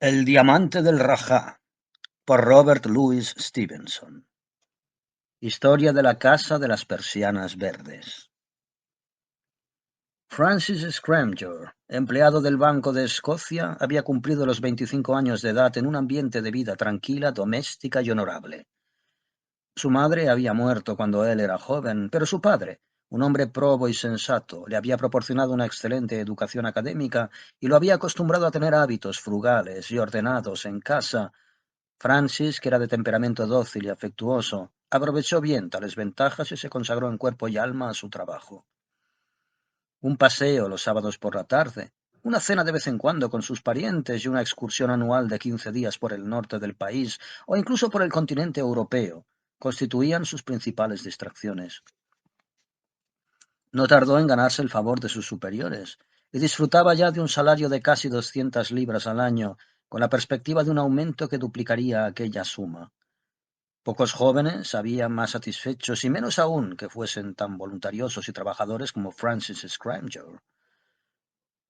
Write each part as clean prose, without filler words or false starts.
El diamante del Rajá, por Robert Louis Stevenson. Historia de la Casa de las Persianas Verdes. Francis Scrymgeour, empleado del Banco de Escocia, había cumplido los 25 años de edad en un ambiente de vida tranquila, doméstica y honorable. Su madre había muerto cuando él era joven, pero su padre, un hombre probo y sensato, le había proporcionado una excelente educación académica y lo había acostumbrado a tener hábitos frugales y ordenados en casa. Francis, que era de temperamento dócil y afectuoso, aprovechó bien tales ventajas y se consagró en cuerpo y alma a su trabajo. Un paseo los sábados por la tarde, una cena de vez en cuando con sus parientes y una excursión anual de 15 días por el norte del país o incluso por el continente europeo constituían sus principales distracciones. No tardó en ganarse el favor de sus superiores y disfrutaba ya de un salario de casi 200 libras al año, con la perspectiva de un aumento que duplicaría aquella suma. Pocos jóvenes habían más satisfechos y menos aún que fuesen tan voluntariosos y trabajadores como Francis Scrymgeour.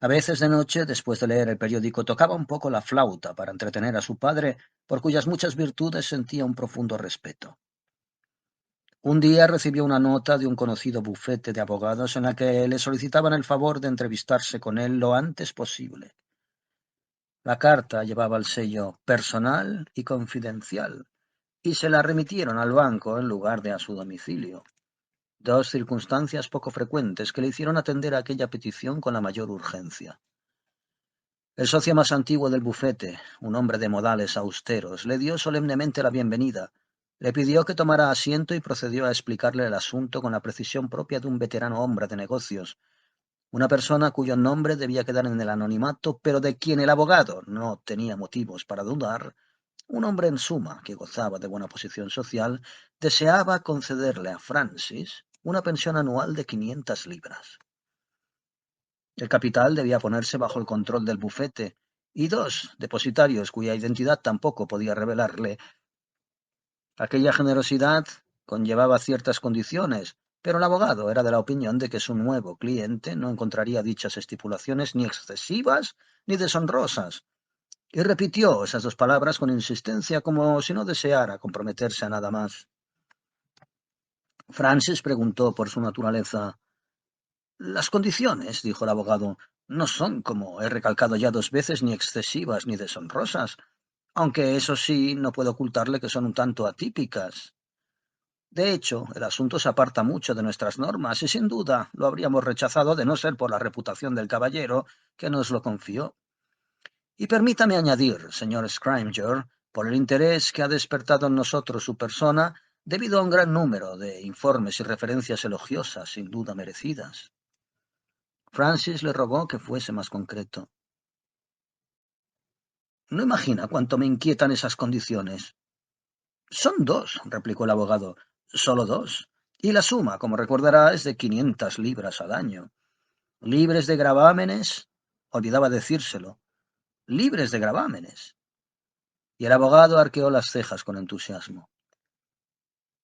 A veces de noche, después de leer el periódico, tocaba un poco la flauta para entretener a su padre, por cuyas muchas virtudes sentía un profundo respeto. Un día recibió una nota de un conocido bufete de abogados en la que le solicitaban el favor de entrevistarse con él lo antes posible. La carta llevaba el sello personal y confidencial, y se la remitieron al banco en lugar de a su domicilio. Dos circunstancias poco frecuentes que le hicieron atender a aquella petición con la mayor urgencia. El socio más antiguo del bufete, un hombre de modales austeros, le dio solemnemente la bienvenida, le pidió que tomara asiento y procedió a explicarle el asunto con la precisión propia de un veterano hombre de negocios, una persona cuyo nombre debía quedar en el anonimato, pero de quien el abogado no tenía motivos para dudar. Un hombre en suma que gozaba de buena posición social, deseaba concederle a Francis una pensión anual de 500 libras. El capital debía ponerse bajo el control del bufete, y dos depositarios cuya identidad tampoco podía revelarle. Aquella generosidad conllevaba ciertas condiciones, pero el abogado era de la opinión de que su nuevo cliente no encontraría dichas estipulaciones ni excesivas ni deshonrosas, y repitió esas dos palabras con insistencia como si no deseara comprometerse a nada más. Francis preguntó por su naturaleza. Las condiciones, dijo el abogado, no son, como he recalcado ya 2 veces, ni excesivas ni deshonrosas, aunque eso sí, no puedo ocultarle que son un tanto atípicas. De hecho, el asunto se aparta mucho de nuestras normas y sin duda lo habríamos rechazado de no ser por la reputación del caballero que nos lo confió. Y permítame añadir, señor Scrymgeour, por el interés que ha despertado en nosotros su persona, debido a un gran número de informes y referencias elogiosas, sin duda merecidas. Francis le rogó que fuese más concreto. No imagina cuánto me inquietan esas condiciones. Son dos, replicó el abogado. Solo dos. Y la suma, como recordará, es de 500 libras al año. Libres de gravámenes, olvidaba decírselo. Libres de gravámenes. Y el abogado arqueó las cejas con entusiasmo.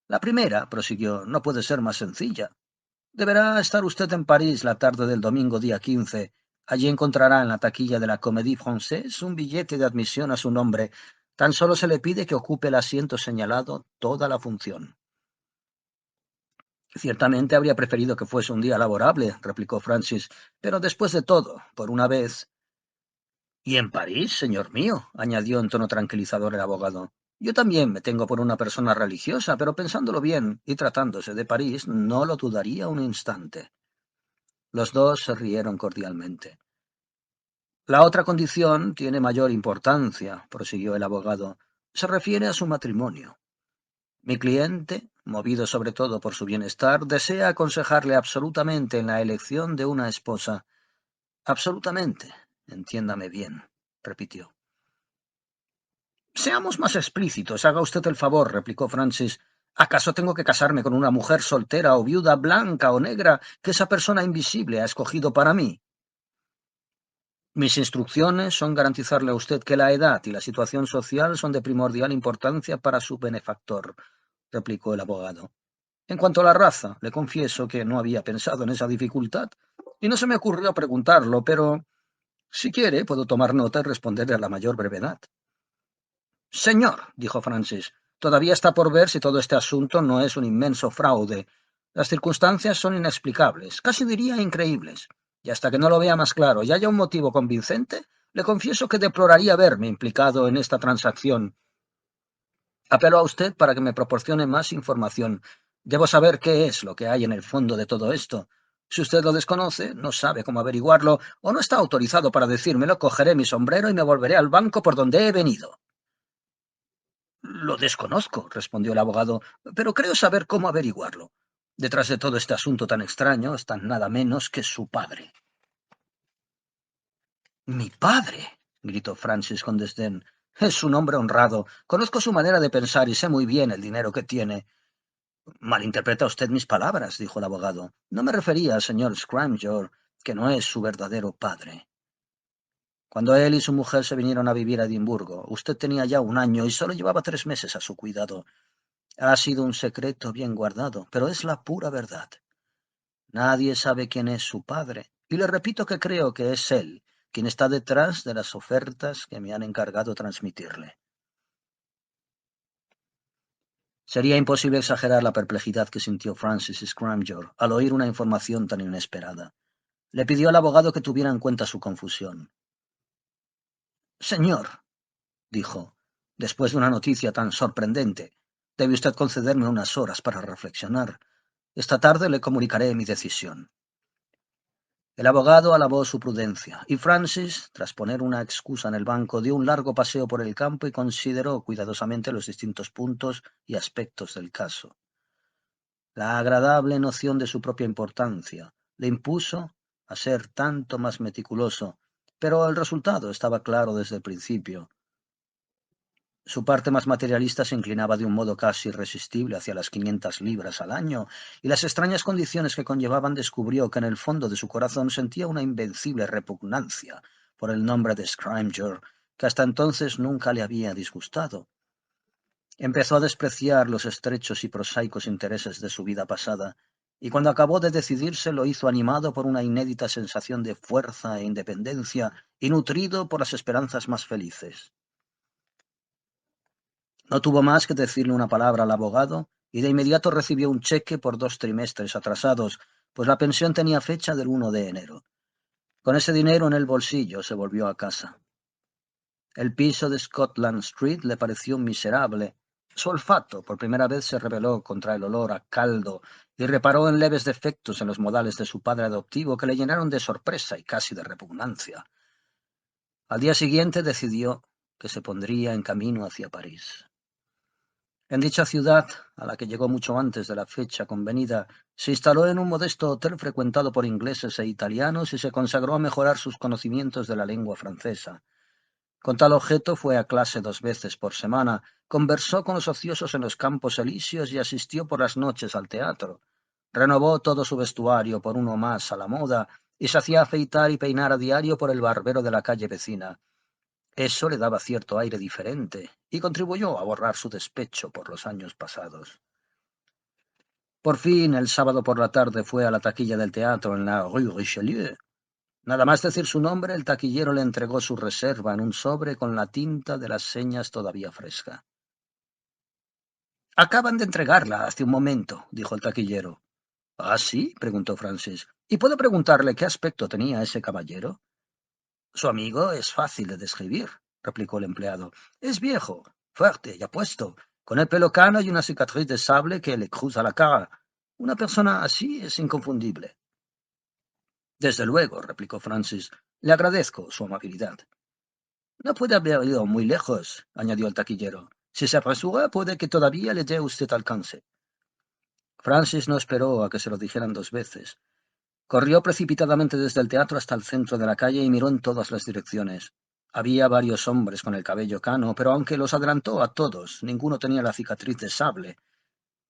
La primera, prosiguió, no puede ser más sencilla. Deberá estar usted en París la tarde del domingo día 15. Allí encontrará en la taquilla de la Comédie Française un billete de admisión a su nombre. Tan solo se le pide que ocupe el asiento señalado toda la función. Ciertamente habría preferido que fuese un día laborable, replicó Francis, pero después de todo, por una vez. Y en París, señor mío, añadió en tono tranquilizador el abogado. Yo también me tengo por una persona religiosa, pero pensándolo bien y tratándose de París, no lo dudaría un instante. Los dos se rieron cordialmente. La otra condición tiene mayor importancia, prosiguió el abogado. Se refiere a su matrimonio. Mi cliente, movido sobre todo por su bienestar, desea aconsejarle absolutamente en la elección de una esposa. Absolutamente, entiéndame bien, repitió. Seamos más explícitos, haga usted el favor, replicó Francis. ¿Acaso tengo que casarme con una mujer soltera o viuda, blanca o negra, que esa persona invisible ha escogido para mí? Mis instrucciones son garantizarle a usted que la edad y la situación social son de primordial importancia para su benefactor, replicó el abogado. En cuanto a la raza, le confieso que no había pensado en esa dificultad y no se me ocurrió preguntarlo, pero Si quiere, puedo tomar nota y responderle a la mayor brevedad. Señor, dijo Francis, todavía está por ver si todo este asunto no es un inmenso fraude. Las circunstancias son inexplicables, casi diría increíbles. Y hasta que no lo vea más claro y haya un motivo convincente, le confieso que deploraría verme implicado en esta transacción. Apelo a usted para que me proporcione más información. Debo saber qué es lo que hay en el fondo de todo esto. Si usted lo desconoce, no sabe cómo averiguarlo o no está autorizado para decírmelo, cogeré mi sombrero y me volveré al banco por donde he venido. Lo desconozco, respondió el abogado, pero creo saber cómo averiguarlo. Detrás de todo este asunto tan extraño está nada menos que su padre. Mi padre, gritó Francis con desdén. Es un hombre honrado. Conozco su manera de pensar y sé muy bien el dinero que tiene. Malinterpreta usted mis palabras, dijo el abogado. No me refería al señor Scrimgeour, que no es su verdadero padre. Cuando él y su mujer se vinieron a vivir a Edimburgo, usted tenía ya 1 año y solo llevaba 3 meses a su cuidado. Ha sido un secreto bien guardado, pero es la pura verdad. Nadie sabe quién es su padre, y le repito que creo que es él quien está detrás de las ofertas que me han encargado transmitirle. Sería imposible exagerar la perplejidad que sintió Francis Scrimgeour al oír una información tan inesperada. Le pidió al abogado que tuviera en cuenta su confusión. Señor, dijo, después de una noticia tan sorprendente, debe usted concederme unas horas para reflexionar. Esta tarde le comunicaré mi decisión. El abogado alabó su prudencia, y Francis, tras poner una excusa en el banco, dio un largo paseo por el campo y consideró cuidadosamente los distintos puntos y aspectos del caso. La agradable noción de su propia importancia le impuso a ser tanto más meticuloso, pero el resultado estaba claro desde el principio. Su parte más materialista se inclinaba de un modo casi irresistible hacia las 500 libras al año, y las extrañas condiciones que conllevaban descubrió que en el fondo de su corazón sentía una invencible repugnancia por el nombre de Scrimgeour, que hasta entonces nunca le había disgustado. Empezó a despreciar los estrechos y prosaicos intereses de su vida pasada, y cuando acabó de decidirse lo hizo animado por una inédita sensación de fuerza e independencia y nutrido por las esperanzas más felices. No tuvo más que decirle una palabra al abogado y de inmediato recibió un cheque por 2 trimestres atrasados, pues la pensión tenía fecha del 1 de enero. Con ese dinero en el bolsillo se volvió a casa. El piso de Scotland Street le pareció miserable. Su olfato por primera vez se rebeló contra el olor a caldo y reparó en leves defectos en los modales de su padre adoptivo que le llenaron de sorpresa y casi de repugnancia. Al día siguiente decidió que se pondría en camino hacia París. En dicha ciudad, a la que llegó mucho antes de la fecha convenida, se instaló en un modesto hotel frecuentado por ingleses e italianos y se consagró a mejorar sus conocimientos de la lengua francesa. Con tal objeto fue a clase 2 veces por semana, conversó con los ociosos en los campos elíseos y asistió por las noches al teatro. Renovó todo su vestuario por uno más a la moda y se hacía afeitar y peinar a diario por el barbero de la calle vecina. Eso le daba cierto aire diferente y contribuyó a borrar su despecho por los años pasados. Por fin, el sábado por la tarde fue a la taquilla del teatro en la Rue Richelieu. Nada más decir su nombre, el taquillero le entregó su reserva en un sobre con la tinta de las señas todavía fresca. Acaban de entregarla hace un momento, dijo el taquillero. ¿Ah, sí? Preguntó Francis. ¿Y puedo preguntarle qué aspecto tenía ese caballero? Su amigo es fácil de describir, replicó el empleado. Es viejo, fuerte y apuesto, con el pelo cano y una cicatriz de sable que le cruza la cara. Una persona así es inconfundible. Desde luego, replicó Francis. Le agradezco su amabilidad. No puede haber ido muy lejos, añadió el taquillero. Si se apresura, puede que todavía le dé usted alcance. Francis no esperó a que se lo dijeran 2 veces. Corrió precipitadamente desde el teatro hasta el centro de la calle y miró en todas las direcciones. Había varios hombres con el cabello cano, pero aunque los adelantó a todos, ninguno tenía la cicatriz de sable.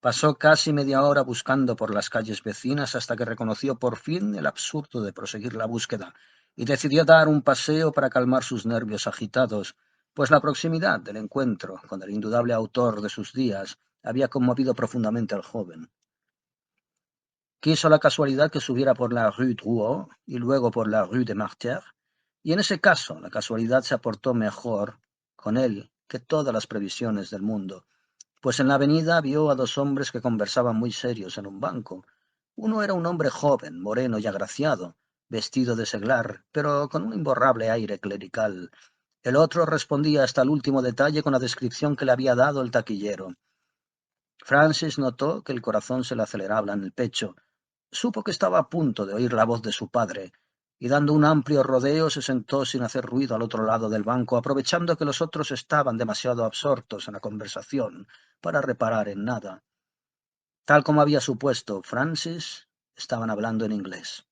Pasó casi media hora buscando por las calles vecinas hasta que reconoció por fin el absurdo de proseguir la búsqueda y decidió dar un paseo para calmar sus nervios agitados, pues la proximidad del encuentro con el indudable autor de sus días había conmovido profundamente al joven. Quiso la casualidad que subiera por la rue Drouot y luego por la rue de Martyrs, Y en ese caso, la casualidad se aportó mejor con él que todas las previsiones del mundo, pues en la avenida vio a dos hombres que conversaban muy serios en un banco. Uno era un hombre joven, moreno y agraciado, vestido de seglar, pero con un imborrable aire clerical. El otro respondía hasta el último detalle con la descripción que le había dado el taquillero. Francis notó que el corazón se le aceleraba en el pecho. Supo que estaba a punto de oír la voz de su padre, y dando un amplio rodeo se sentó sin hacer ruido al otro lado del banco, aprovechando que los otros estaban demasiado absortos en la conversación para reparar en nada. Tal como había supuesto Francis, estaban hablando en inglés.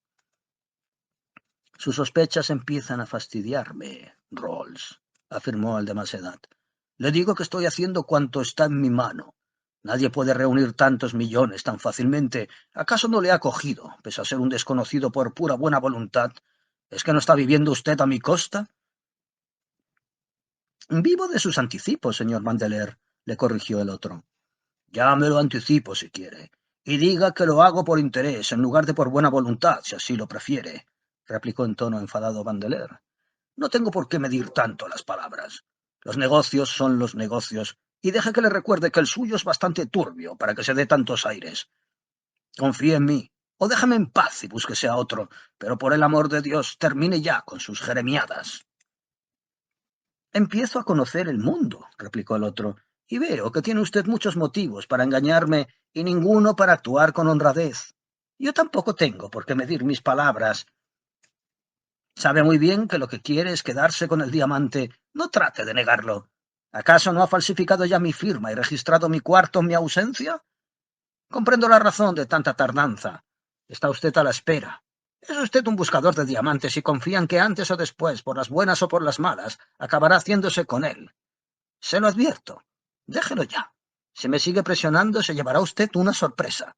Sus sospechas empiezan a fastidiarme, Rawls, afirmó el de más edad. Le digo que estoy haciendo cuanto está en mi mano. Nadie puede reunir tantos millones tan fácilmente. ¿Acaso no le ha cogido, pese a ser un desconocido por pura buena voluntad? ¿Es que no está viviendo usted a mi costa? Vivo de sus anticipos, señor Vandeleur, le corrigió el otro. Ya me lo anticipo si quiere, y diga que lo hago por interés en lugar de por buena voluntad, si así lo prefiere, replicó en tono enfadado Vandeleur. No tengo por qué medir tanto las palabras. Los negocios son los negocios, y deje que le recuerde que el suyo es bastante turbio para que se dé tantos aires. Confíe en mí, o déjeme en paz y búsquese a otro, pero por el amor de Dios, termine ya con sus jeremiadas. Empiezo a conocer el mundo, replicó el otro, y veo que tiene usted muchos motivos para engañarme y ninguno para actuar con honradez. Yo tampoco tengo por qué medir mis palabras. Sabe muy bien que lo que quiere es quedarse con el diamante. No trate de negarlo. ¿Acaso no ha falsificado ya mi firma y registrado mi cuarto en mi ausencia? Comprendo la razón de tanta tardanza. Está usted a la espera. Es usted un buscador de diamantes y confía en que antes o después, por las buenas o por las malas, acabará haciéndose con él. Se lo advierto. Déjelo ya. Si me sigue presionando, se llevará usted una sorpresa.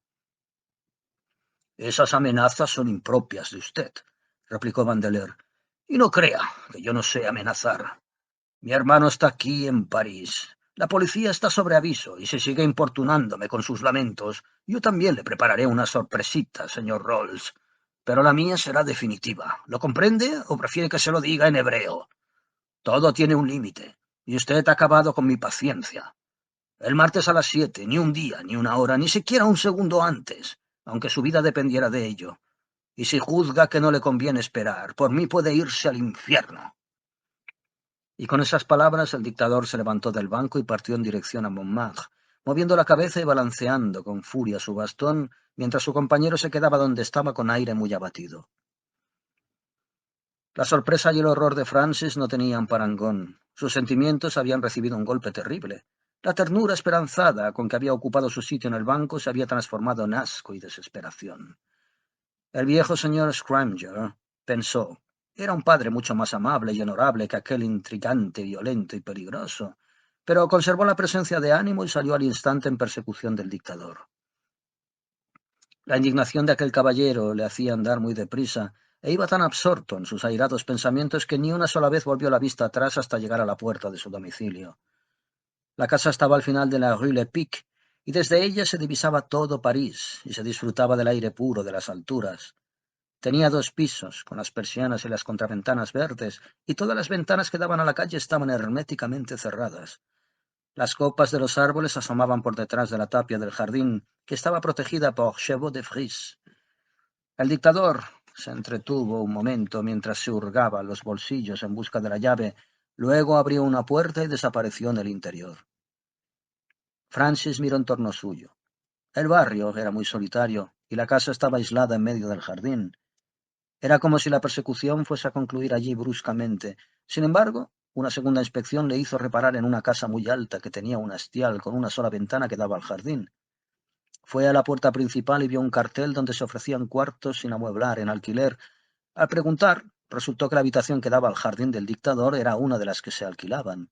Esas amenazas son impropias de usted, replicó Vandeleur. Y no crea que yo no sé amenazar. Mi hermano está aquí en París. La policía está sobre aviso y si sigue importunándome con sus lamentos, yo también le prepararé una sorpresita, señor Rawls. Pero la mía será definitiva. ¿Lo comprende o prefiere que se lo diga en hebreo? Todo tiene un límite, y usted ha acabado con mi paciencia. El martes a las 7, ni un día, ni una hora, ni siquiera un segundo antes, aunque su vida dependiera de ello. Y si juzga que no le conviene esperar, por mí puede irse al infierno. Y con esas palabras el dictador se levantó del banco y partió en dirección a Montmartre, moviendo la cabeza y balanceando con furia su bastón, mientras su compañero se quedaba donde estaba con aire muy abatido. La sorpresa y el horror de Francis no tenían parangón. Sus sentimientos habían recibido un golpe terrible. La ternura esperanzada con que había ocupado su sitio en el banco se había transformado en asco y desesperación. El viejo señor Scrymgeour, pensó, era un padre mucho más amable y honorable que aquel intrigante, violento y peligroso, pero conservó la presencia de ánimo y salió al instante en persecución del dictador. La indignación de aquel caballero le hacía andar muy deprisa, e iba tan absorto en sus airados pensamientos que ni una sola vez volvió la vista atrás hasta llegar a la puerta de su domicilio. La casa estaba al final de la Rue Lepic, y desde ella se divisaba todo París, y se disfrutaba del aire puro de las alturas. Tenía 2 pisos, con las persianas y las contraventanas verdes, y todas las ventanas que daban a la calle estaban herméticamente cerradas. Las copas de los árboles asomaban por detrás de la tapia del jardín, que estaba protegida por chevaux de frise. El dictador se entretuvo un momento mientras se hurgaba los bolsillos en busca de la llave, luego abrió una puerta y desapareció en el interior. Francis miró en torno suyo. El barrio era muy solitario, y la casa estaba aislada en medio del jardín. Era como si la persecución fuese a concluir allí bruscamente. Sin embargo, una segunda inspección le hizo reparar en una casa muy alta que tenía un hastial con una sola ventana que daba al jardín. Fue a la puerta principal y vio un cartel donde se ofrecían cuartos sin amueblar en alquiler. Al preguntar, resultó que la habitación que daba al jardín del dictador era una de las que se alquilaban.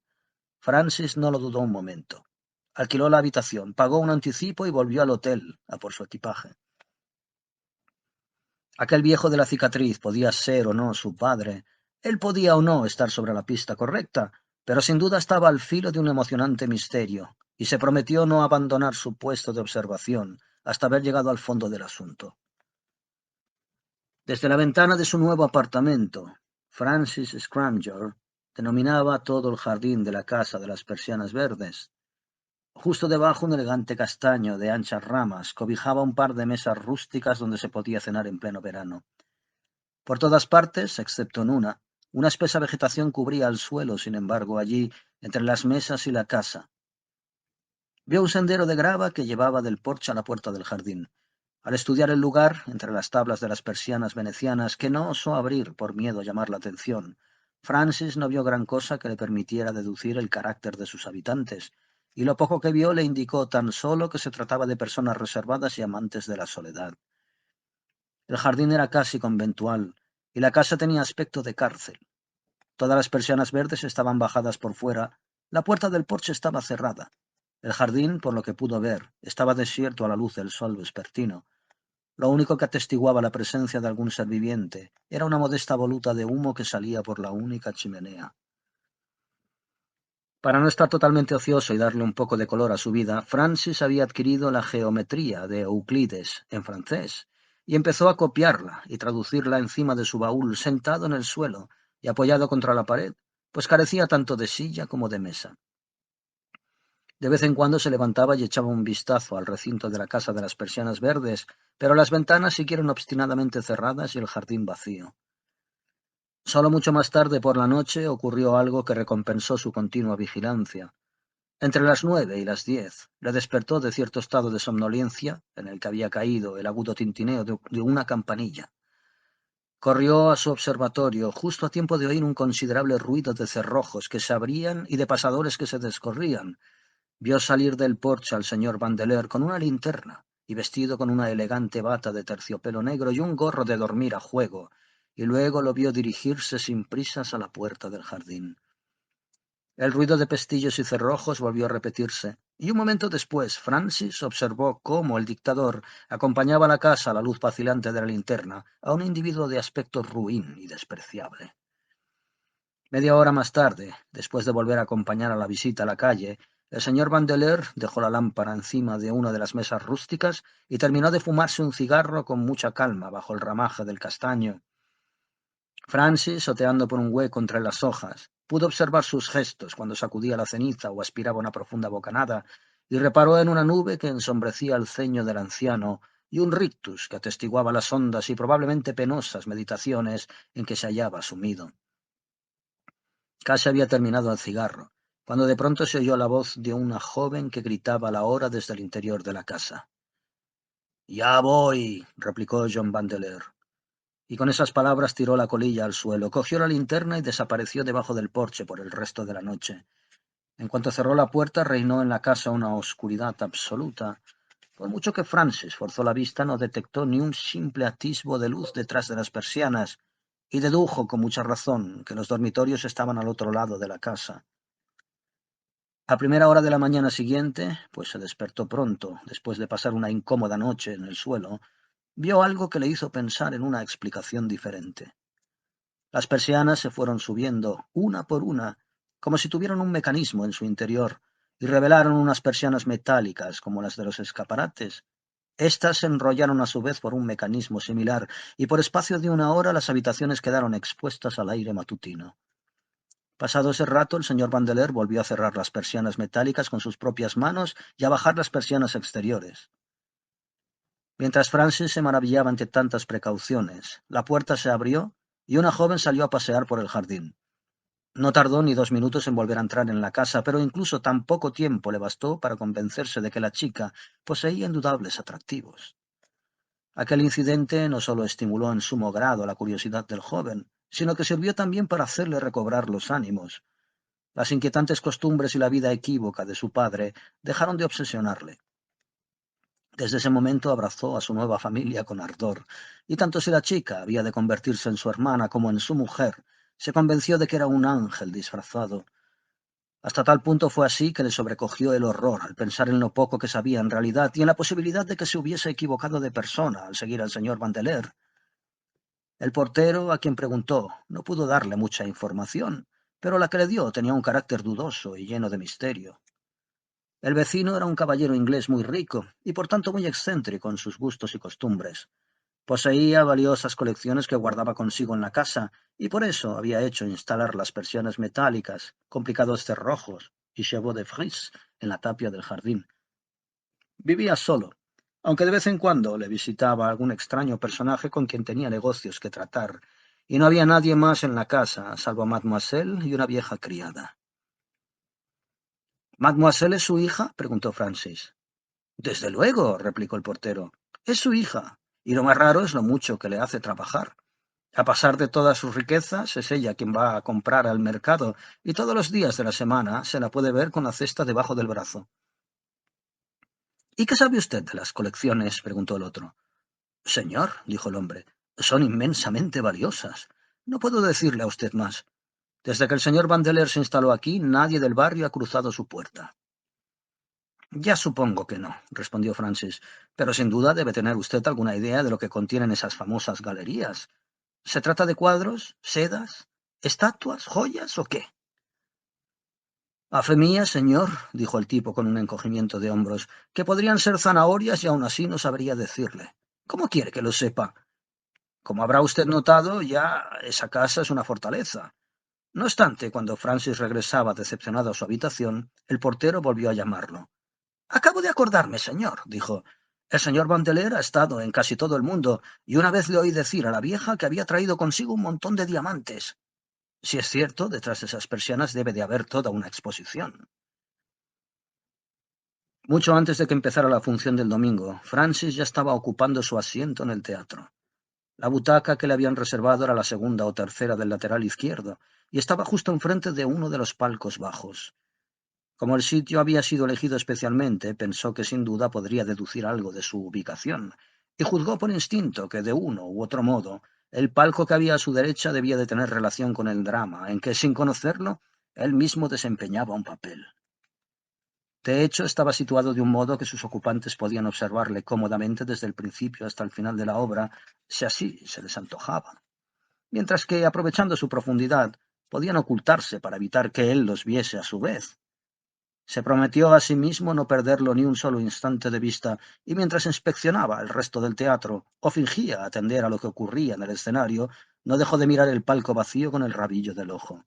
Francis no lo dudó un momento. Alquiló la habitación, pagó un anticipo y volvió al hotel a por su equipaje. Aquel viejo de la cicatriz podía ser o no su padre. Él podía o no estar sobre la pista correcta, pero sin duda estaba al filo de un emocionante misterio, y se prometió no abandonar su puesto de observación hasta haber llegado al fondo del asunto. Desde la ventana de su nuevo apartamento, Francis Scrymgeour denominaba todo el jardín de la casa de las persianas verdes. Justo debajo un elegante castaño de anchas ramas cobijaba un par de mesas rústicas donde se podía cenar en pleno verano. Por todas partes, excepto en una espesa vegetación cubría el suelo, sin embargo, allí, entre las mesas y la casa. Vio un sendero de grava que llevaba del porche a la puerta del jardín. Al estudiar el lugar, entre las tablas de las persianas venecianas, que no osó abrir por miedo a llamar la atención, Francis no vio gran cosa que le permitiera deducir el carácter de sus habitantes, y lo poco que vio le indicó tan solo que se trataba de personas reservadas y amantes de la soledad. El jardín era casi conventual, y la casa tenía aspecto de cárcel. Todas las persianas verdes estaban bajadas por fuera, la puerta del porche estaba cerrada. El jardín, por lo que pudo ver, estaba desierto a la luz del sol vespertino. Lo único que atestiguaba la presencia de algún ser viviente era una modesta voluta de humo que salía por la única chimenea. Para no estar totalmente ocioso y darle un poco de color a su vida, Francis había adquirido la geometría de Euclides en francés y empezó a copiarla y traducirla encima de su baúl sentado en el suelo y apoyado contra la pared, pues carecía tanto de silla como de mesa. De vez en cuando se levantaba y echaba un vistazo al recinto de la casa de las persianas verdes, pero las ventanas siguieron obstinadamente cerradas y el jardín vacío. Solo mucho más tarde por la noche ocurrió algo que recompensó su continua vigilancia. Entre las 9 y las 10 le despertó de cierto estado de somnolencia en el que había caído el agudo tintineo de una campanilla. Corrió a su observatorio justo a tiempo de oír un considerable ruido de cerrojos que se abrían y de pasadores que se descorrían. Vio salir del porche al señor Vandeleur con una linterna y vestido con una elegante bata de terciopelo negro y un gorro de dormir a juego, y luego lo vio dirigirse sin prisas a la puerta del jardín. El ruido de pestillos y cerrojos volvió a repetirse, y un momento después Francis observó cómo el dictador acompañaba la casa a la luz vacilante de la linterna a un individuo de aspecto ruin y despreciable. Media hora más tarde, después de volver a acompañar a la visita a la calle, el señor Vandeleur dejó la lámpara encima de una de las mesas rústicas y terminó de fumarse un cigarro con mucha calma bajo el ramaje del castaño. Francis, oteando por un hueco entre las hojas, pudo observar sus gestos cuando sacudía la ceniza o aspiraba una profunda bocanada, y reparó en una nube que ensombrecía el ceño del anciano y un rictus que atestiguaba las hondas y probablemente penosas meditaciones en que se hallaba sumido. Casi había terminado el cigarro, cuando de pronto se oyó la voz de una joven que gritaba la hora desde el interior de la casa. «Ya voy», replicó John Vandeleur, y con esas palabras tiró la colilla al suelo, cogió la linterna y desapareció debajo del porche por el resto de la noche. En cuanto cerró la puerta, reinó en la casa una oscuridad absoluta. Por mucho que Francis forzó la vista, no detectó ni un simple atisbo de luz detrás de las persianas, y dedujo con mucha razón que los dormitorios estaban al otro lado de la casa. A primera hora de la mañana siguiente, pues se despertó pronto, después de pasar una incómoda noche en el suelo, vio algo que le hizo pensar en una explicación diferente. Las persianas se fueron subiendo, una por una, como si tuvieran un mecanismo en su interior, y revelaron unas persianas metálicas como las de los escaparates. Estas se enrollaron a su vez por un mecanismo similar, y por espacio de una hora las habitaciones quedaron expuestas al aire matutino. Pasado ese rato, el señor Vandeleur volvió a cerrar las persianas metálicas con sus propias manos y a bajar las persianas exteriores. Mientras Francis se maravillaba ante tantas precauciones, la puerta se abrió y una joven salió a pasear por el jardín. No tardó ni 2 minutos en volver a entrar en la casa, pero incluso tan poco tiempo le bastó para convencerse de que la chica poseía indudables atractivos. Aquel incidente no solo estimuló en sumo grado la curiosidad del joven, sino que sirvió también para hacerle recobrar los ánimos. Las inquietantes costumbres y la vida equívoca de su padre dejaron de obsesionarle. Desde ese momento abrazó a su nueva familia con ardor, y tanto si la chica había de convertirse en su hermana como en su mujer, se convenció de que era un ángel disfrazado. Hasta tal punto fue así que le sobrecogió el horror al pensar en lo poco que sabía en realidad y en la posibilidad de que se hubiese equivocado de persona al seguir al señor Vandeleur. El portero, a quien preguntó, no pudo darle mucha información, pero la que le dio tenía un carácter dudoso y lleno de misterio. El vecino era un caballero inglés muy rico y por tanto muy excéntrico en sus gustos y costumbres. Poseía valiosas colecciones que guardaba consigo en la casa, y por eso había hecho instalar las persianas metálicas, complicados cerrojos y chevaux de frise en la tapia del jardín. Vivía solo, aunque de vez en cuando le visitaba algún extraño personaje con quien tenía negocios que tratar, y no había nadie más en la casa, salvo mademoiselle y una vieja criada. ¿Mademoiselle es su hija?, preguntó Francis. Desde luego, replicó el portero. Es su hija, y lo más raro es lo mucho que le hace trabajar. A pesar de todas sus riquezas, es ella quien va a comprar al mercado, y todos los días de la semana se la puede ver con la cesta debajo del brazo. ¿Y qué sabe usted de las colecciones?, preguntó el otro. Señor, dijo el hombre, son inmensamente valiosas. No puedo decirle a usted más. Desde que el señor Vandeleur se instaló aquí, nadie del barrio ha cruzado su puerta. Ya supongo que no, respondió Francis, pero sin duda debe tener usted alguna idea de lo que contienen esas famosas galerías. ¿Se trata de cuadros, sedas, estatuas, joyas o qué? A fe mía, señor, dijo el tipo con un encogimiento de hombros, que podrían ser zanahorias y aún así no sabría decirle. ¿Cómo quiere que lo sepa? Como habrá usted notado, ya esa casa es una fortaleza. No obstante, cuando Francis regresaba decepcionado a su habitación, el portero volvió a llamarlo. Acabo de acordarme, señor, dijo. El señor Vandeleur ha estado en casi todo el mundo, y una vez le oí decir a la vieja que había traído consigo un montón de diamantes. Si es cierto, detrás de esas persianas debe de haber toda una exposición. Mucho antes de que empezara la función del domingo, Francis ya estaba ocupando su asiento en el teatro. La butaca que le habían reservado era la segunda o tercera del lateral izquierdo, y estaba justo enfrente de uno de los palcos bajos. Como el sitio había sido elegido especialmente, pensó que sin duda podría deducir algo de su ubicación, y juzgó por instinto que de uno u otro modo el palco que había a su derecha debía de tener relación con el drama, en que, sin conocerlo, él mismo desempeñaba un papel. De hecho, estaba situado de un modo que sus ocupantes podían observarle cómodamente desde el principio hasta el final de la obra, si así se les antojaba, mientras que, aprovechando su profundidad, podían ocultarse para evitar que él los viese a su vez. Se prometió a sí mismo no perderlo ni un solo instante de vista, y mientras inspeccionaba el resto del teatro, o fingía atender a lo que ocurría en el escenario, no dejó de mirar el palco vacío con el rabillo del ojo.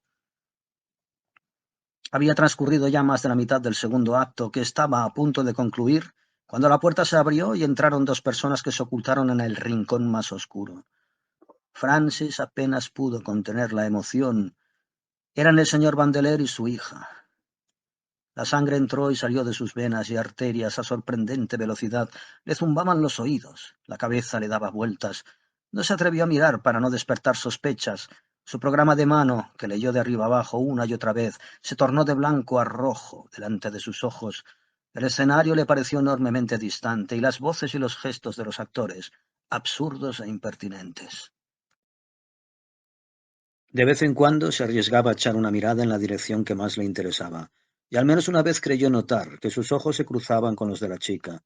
Había transcurrido ya más de la mitad del segundo acto, que estaba a punto de concluir, cuando la puerta se abrió y entraron dos personas que se ocultaron en el rincón más oscuro. Francis apenas pudo contener la emoción. Eran el señor Vandeleur y su hija. La sangre entró y salió de sus venas y arterias a sorprendente velocidad. Le zumbaban los oídos, la cabeza le daba vueltas. No se atrevió a mirar para no despertar sospechas. Su programa de mano, que leyó de arriba abajo una y otra vez, se tornó de blanco a rojo delante de sus ojos. El escenario le pareció enormemente distante y las voces y los gestos de los actores, absurdos e impertinentes. De vez en cuando se arriesgaba a echar una mirada en la dirección que más le interesaba, y al menos una vez creyó notar que sus ojos se cruzaban con los de la chica.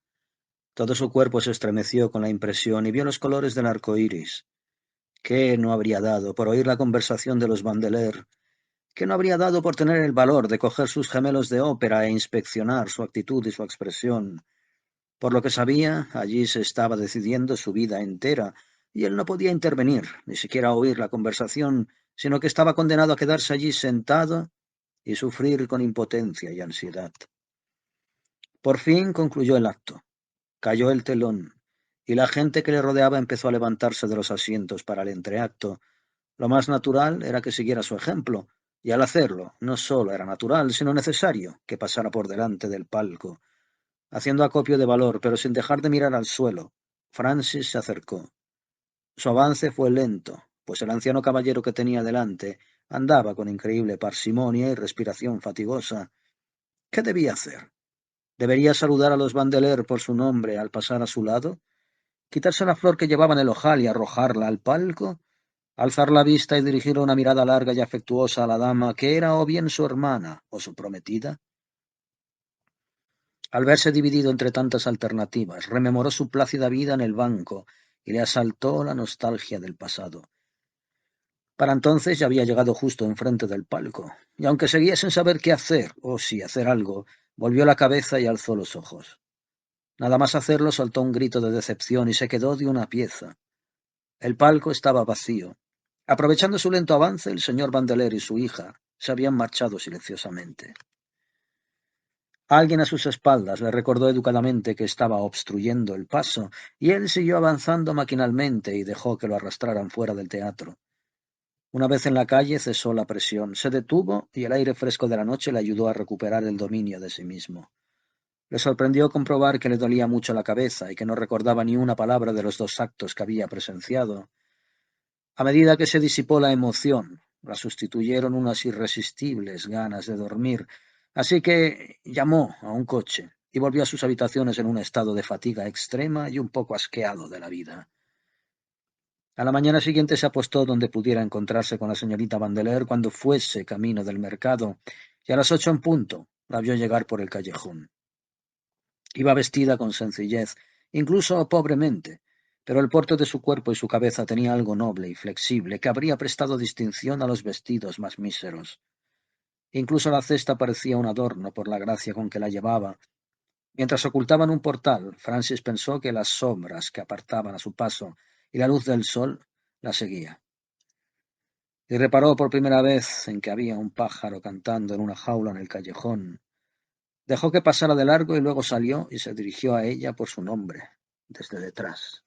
Todo su cuerpo se estremeció con la impresión y vio los colores del arco iris. ¿Qué no habría dado por oír la conversación de los Vandeleur? ¿Qué no habría dado por tener el valor de coger sus gemelos de ópera e inspeccionar su actitud y su expresión? Por lo que sabía, allí se estaba decidiendo su vida entera, y él no podía intervenir, ni siquiera oír la conversación, sino que estaba condenado a quedarse allí sentado y sufrir con impotencia y ansiedad. Por fin concluyó el acto. Cayó el telón, y la gente que le rodeaba empezó a levantarse de los asientos para el entreacto. Lo más natural era que siguiera su ejemplo, y al hacerlo, no solo era natural, sino necesario que pasara por delante del palco. Haciendo acopio de valor, pero sin dejar de mirar al suelo, Francis se acercó. Su avance fue lento, pues el anciano caballero que tenía delante andaba con increíble parsimonia y respiración fatigosa. ¿Qué debía hacer? ¿Debería saludar a los Vandeleur por su nombre al pasar a su lado? ¿Quitarse la flor que llevaba en el ojal y arrojarla al palco? ¿Alzar la vista y dirigir una mirada larga y afectuosa a la dama que era o bien su hermana o su prometida? Al verse dividido entre tantas alternativas, rememoró su plácida vida en el banco y le asaltó la nostalgia del pasado. Para entonces ya había llegado justo enfrente del palco, y aunque seguía sin saber qué hacer, o si hacer algo, volvió la cabeza y alzó los ojos. Nada más hacerlo soltó un grito de decepción y se quedó de una pieza. El palco estaba vacío. Aprovechando su lento avance, el señor Vandeleur y su hija se habían marchado silenciosamente. Alguien a sus espaldas le recordó educadamente que estaba obstruyendo el paso, y él siguió avanzando maquinalmente y dejó que lo arrastraran fuera del teatro. Una vez en la calle cesó la presión, se detuvo y el aire fresco de la noche le ayudó a recuperar el dominio de sí mismo. Le sorprendió comprobar que le dolía mucho la cabeza y que no recordaba ni una palabra de los dos actos que había presenciado. A medida que se disipó la emoción, la sustituyeron unas irresistibles ganas de dormir, así que llamó a un coche y volvió a sus habitaciones en un estado de fatiga extrema y un poco asqueado de la vida. A la mañana siguiente se apostó donde pudiera encontrarse con la señorita Vandeleur cuando fuese camino del mercado, y a las 8 en punto la vio llegar por el callejón. Iba vestida con sencillez, incluso pobremente, pero el porte de su cuerpo y su cabeza tenía algo noble y flexible que habría prestado distinción a los vestidos más míseros. Incluso la cesta parecía un adorno por la gracia con que la llevaba. Mientras ocultaban un portal, Francis pensó que las sombras que apartaban a su paso y la luz del sol la seguía. Y reparó por primera vez en que había un pájaro cantando en una jaula en el callejón. Dejó que pasara de largo y luego salió y se dirigió a ella por su nombre, desde detrás.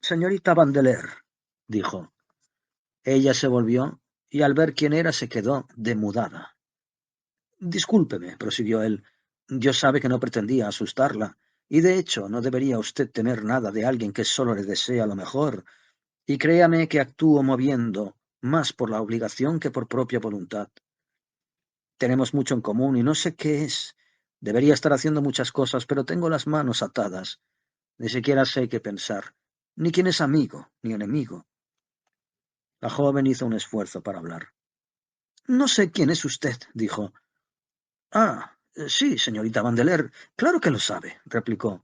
Señorita Vandeleur, dijo. Ella se volvió y al ver quién era se quedó demudada. Discúlpeme, prosiguió él. Dios sabe que no pretendía asustarla, y de hecho no debería usted temer nada de alguien que solo le desea lo mejor, y créame que actúo moviendo más por la obligación que por propia voluntad. Tenemos mucho en común y no sé qué es. Debería estar haciendo muchas cosas, pero tengo las manos atadas. Ni siquiera sé qué pensar, ni quién es amigo ni enemigo. La joven hizo un esfuerzo para hablar. No sé quién es usted, dijo. Sí, señorita Vandeleur, claro que lo sabe, replicó.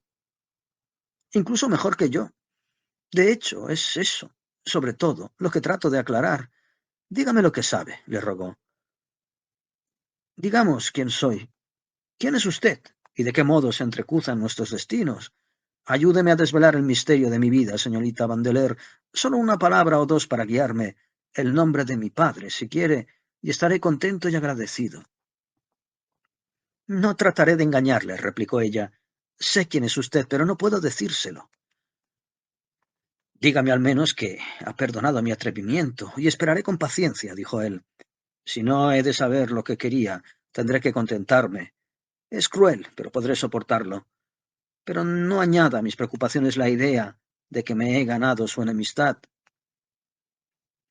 Incluso mejor que yo. De hecho, es eso, sobre todo, lo que trato de aclarar. Dígame lo que sabe, le rogó. Digamos quién soy. ¿Quién es usted? ¿Y de qué modo se entrecruzan nuestros destinos? Ayúdeme a desvelar el misterio de mi vida, señorita Vandeleur. Solo una palabra o dos para guiarme. El nombre de mi padre, si quiere, y estaré contento y agradecido. No trataré de engañarle, replicó ella. Sé quién es usted, pero no puedo decírselo. Dígame al menos que ha perdonado mi atrevimiento, y esperaré con paciencia, dijo él. Si no he de saber lo que quería, tendré que contentarme. Es cruel, pero podré soportarlo. Pero no añada a mis preocupaciones la idea de que me he ganado su enemistad.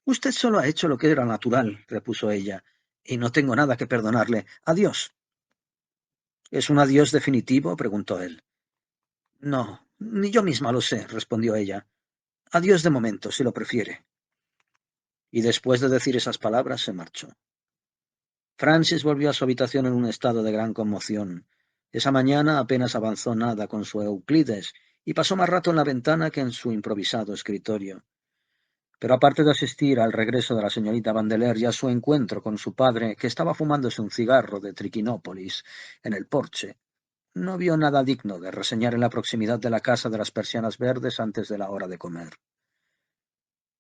Usted solo ha hecho lo que era natural, repuso ella, y no tengo nada que perdonarle. Adiós. ¿Es un adiós definitivo? Preguntó él. No, ni yo misma lo sé, respondió ella. Adiós de momento, si lo prefiere. Y después de decir esas palabras se marchó. Francis volvió a su habitación en un estado de gran conmoción. Esa mañana apenas avanzó nada con su Euclides y pasó más rato en la ventana que en su improvisado escritorio. Pero aparte de asistir al regreso de la señorita Vandeleur y a su encuentro con su padre, que estaba fumándose un cigarro de Triquinópolis en el porche, no vio nada digno de reseñar en la proximidad de la casa de las persianas verdes antes de la hora de comer.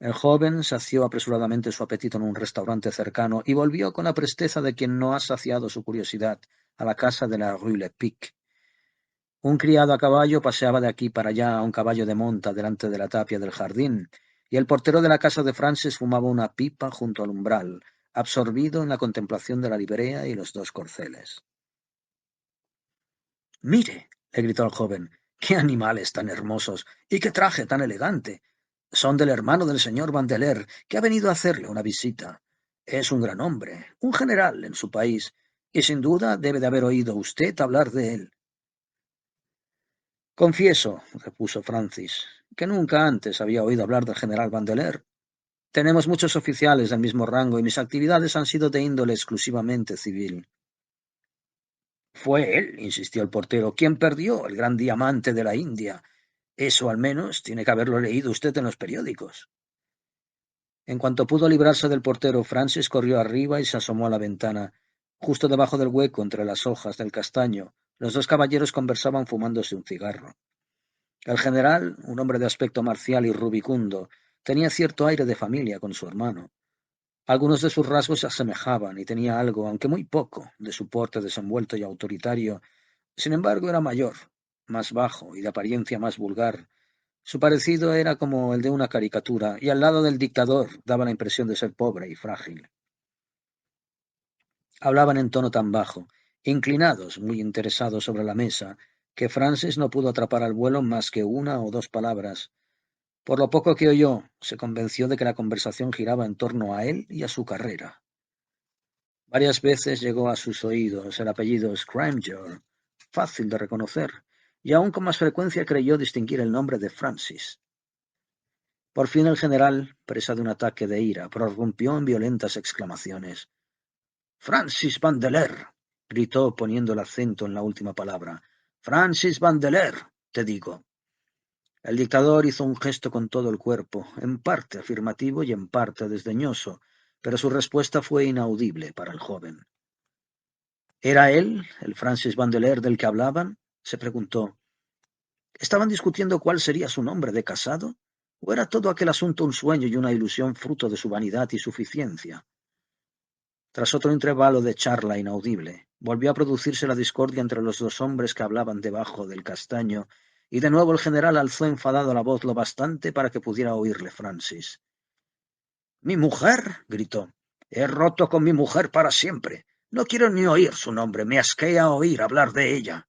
El joven sació apresuradamente su apetito en un restaurante cercano y volvió con la presteza de quien no ha saciado su curiosidad a la casa de la Rue Lepic. Un criado a caballo paseaba de aquí para allá a un caballo de monta delante de la tapia del jardín, y el portero de la casa de Francis fumaba una pipa junto al umbral, absorbido en la contemplación de la librea y los dos corceles. Mire, le gritó al joven, qué animales tan hermosos y qué traje tan elegante. Son del hermano del señor Vandeleur, que ha venido a hacerle una visita. Es un gran hombre, un general en su país, y sin duda debe de haber oído usted hablar de él. Confieso, repuso Francis, que nunca antes había oído hablar del general Vandeleur. Tenemos muchos oficiales del mismo rango y mis actividades han sido de índole exclusivamente civil. Fue él, insistió el portero, quien perdió el gran diamante de la India. Eso al menos tiene que haberlo leído usted en los periódicos. En cuanto pudo librarse del portero, Francis corrió arriba y se asomó a la ventana. Justo debajo del hueco entre las hojas del castaño, los dos caballeros conversaban fumándose un cigarro. El general, un hombre de aspecto marcial y rubicundo, tenía cierto aire de familia con su hermano. Algunos de sus rasgos se asemejaban y tenía algo, aunque muy poco, de su porte desenvuelto y autoritario. Sin embargo, era mayor, más bajo y de apariencia más vulgar. Su parecido era como el de una caricatura, y al lado del dictador daba la impresión de ser pobre y frágil. Hablaban en tono tan bajo, inclinados, muy interesados sobre la mesa, que Francis no pudo atrapar al vuelo más que una o dos palabras. Por lo poco que oyó, se convenció de que la conversación giraba en torno a él y a su carrera. Varias veces llegó a sus oídos el apellido Scrimgeour, fácil de reconocer, y aún con más frecuencia creyó distinguir el nombre de Francis. Por fin el general, presa de un ataque de ira, prorrumpió en violentas exclamaciones. «¡Francis Vandeleur!», gritó poniendo el acento en la última palabra. «¡Francis Vandeleur!, te digo». El dictador hizo un gesto con todo el cuerpo, en parte afirmativo y en parte desdeñoso, pero su respuesta fue inaudible para el joven. ¿Era él, el Francis Vandeleur del que hablaban?, se preguntó. ¿Estaban discutiendo cuál sería su nombre de casado? ¿O era todo aquel asunto un sueño y una ilusión fruto de su vanidad y suficiencia? Tras otro intervalo de charla inaudible, volvió a producirse la discordia entre los dos hombres que hablaban debajo del castaño, y de nuevo el general alzó enfadado la voz lo bastante para que pudiera oírle Francis. «¿Mi mujer?», gritó. «He roto con mi mujer para siempre. No quiero ni oír su nombre, me asquea oír hablar de ella».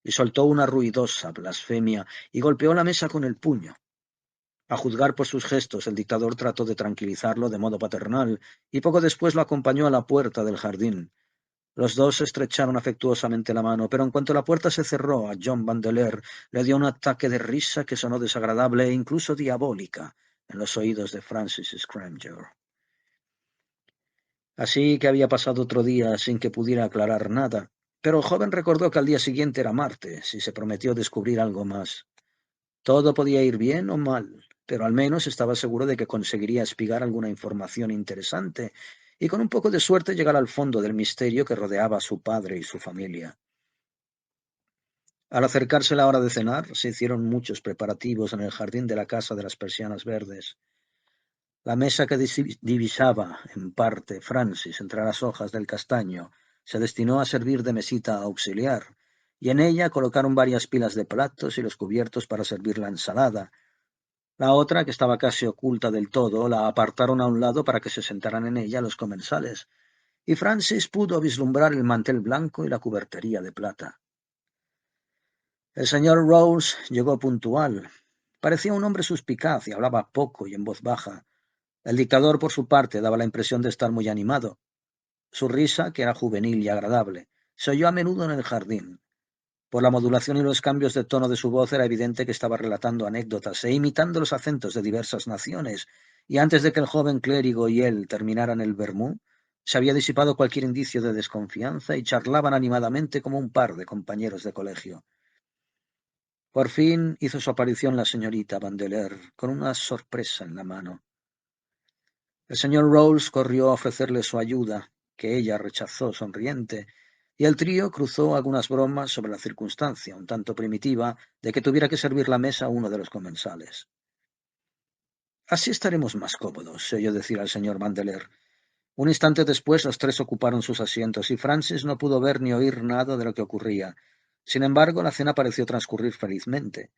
Y soltó una ruidosa blasfemia y golpeó la mesa con el puño. A juzgar por sus gestos, el dictador trató de tranquilizarlo de modo paternal, y poco después lo acompañó a la puerta del jardín. Los dos se estrecharon afectuosamente la mano, pero en cuanto la puerta se cerró, a John Vandeleur le dio un ataque de risa que sonó desagradable e incluso diabólica en los oídos de Francis Scrimgeour. Así que había pasado otro día sin que pudiera aclarar nada, pero el joven recordó que al día siguiente era martes y se prometió descubrir algo más. Todo podía ir bien o mal, pero al menos estaba seguro de que conseguiría espigar alguna información interesante y con un poco de suerte llegar al fondo del misterio que rodeaba a su padre y su familia. Al acercarse la hora de cenar, se hicieron muchos preparativos en el jardín de la casa de las persianas verdes. La mesa que divisaba, en parte, Francis entre las hojas del castaño, se destinó a servir de mesita auxiliar, y en ella colocaron varias pilas de platos y los cubiertos para servir la ensalada. La otra, que estaba casi oculta del todo, la apartaron a un lado para que se sentaran en ella los comensales, y Francis pudo vislumbrar el mantel blanco y la cubertería de plata. El señor Rose llegó puntual. Parecía un hombre suspicaz y hablaba poco y en voz baja. El dictador, por su parte, daba la impresión de estar muy animado. Su risa, que era juvenil y agradable, se oyó a menudo en el jardín. Por la modulación y los cambios de tono de su voz era evidente que estaba relatando anécdotas e imitando los acentos de diversas naciones, y antes de que el joven clérigo y él terminaran el vermú, se había disipado cualquier indicio de desconfianza y charlaban animadamente como un par de compañeros de colegio. Por fin hizo su aparición la señorita Vandeleur, con una sorpresa en la mano. El señor Rolls corrió a ofrecerle su ayuda, que ella rechazó sonriente, y el trío cruzó algunas bromas sobre la circunstancia, un tanto primitiva, de que tuviera que servir la mesa a uno de los comensales. «Así estaremos más cómodos», se oyó decir al señor Vandeleur. Un instante después los tres ocuparon sus asientos, y Francis no pudo ver ni oír nada de lo que ocurría. Sin embargo, la cena pareció transcurrir felizmente.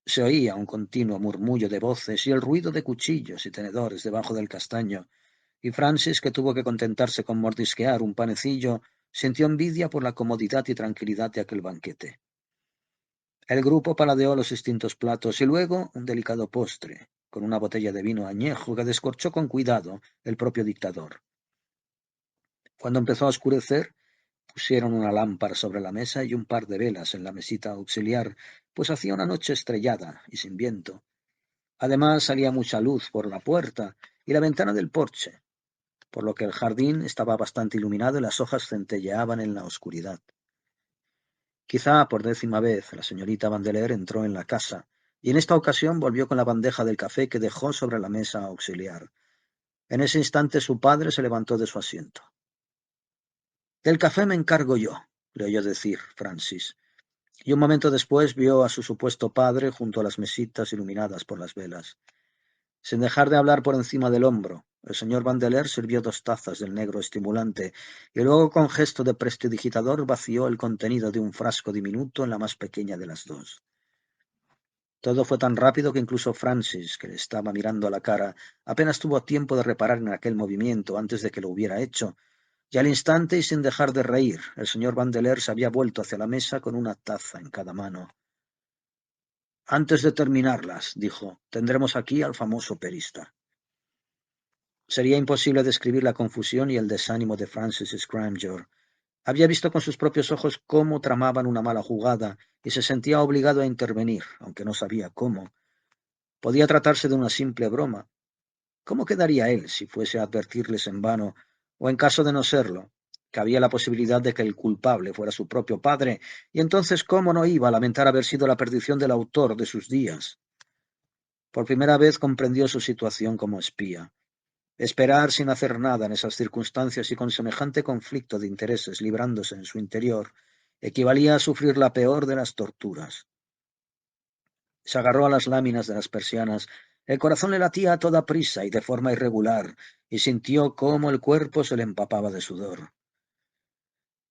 Se oía un continuo murmullo de voces y el ruido de cuchillos y tenedores debajo del castaño, y Francis, que tuvo que contentarse con mordisquear un panecillo, sintió envidia por la comodidad y tranquilidad de aquel banquete. El grupo paladeó los distintos platos y luego un delicado postre, con una botella de vino añejo que descorchó con cuidado el propio dictador. Cuando empezó a oscurecer, pusieron una lámpara sobre la mesa y un par de velas en la mesita auxiliar, pues hacía una noche estrellada y sin viento. Además salía mucha luz por la puerta y la ventana del porche, por lo que el jardín estaba bastante iluminado y las hojas centelleaban en la oscuridad. Quizá por 10ª vez la señorita Vandeleur entró en la casa, y en esta ocasión volvió con la bandeja del café que dejó sobre la mesa auxiliar. En ese instante su padre se levantó de su asiento. «Del café me encargo yo», le oyó decir Francis. y un momento después vio a su supuesto padre junto a las mesitas iluminadas por las velas. Sin dejar de hablar por encima del hombro, el señor Vandeleur sirvió 2 tazas del negro estimulante y luego con gesto de prestidigitador vació el contenido de un frasco diminuto en la más pequeña de las 2. Todo fue tan rápido que incluso Francis, que le estaba mirando a la cara, apenas tuvo tiempo de reparar en aquel movimiento antes de que lo hubiera hecho, y al instante y sin dejar de reír, el señor Vandeleur se había vuelto hacia la mesa con una taza en cada mano. Antes de terminarlas, dijo, tendremos aquí al famoso perista. Sería imposible describir la confusión y el desánimo de Francis Scrymgeour. Había visto con sus propios ojos cómo tramaban una mala jugada y se sentía obligado a intervenir, aunque no sabía cómo. Podía tratarse de una simple broma. ¿Cómo quedaría él si fuese a advertirles en vano, o en caso de no serlo, que había la posibilidad de que el culpable fuera su propio padre, y entonces cómo no iba a lamentar haber sido la perdición del autor de sus días? Por primera vez comprendió su situación como espía. Esperar sin hacer nada en esas circunstancias y con semejante conflicto de intereses librándose en su interior equivalía a sufrir la peor de las torturas. Se agarró a las láminas de las persianas. El corazón le latía a toda prisa y de forma irregular, y sintió cómo el cuerpo se le empapaba de sudor.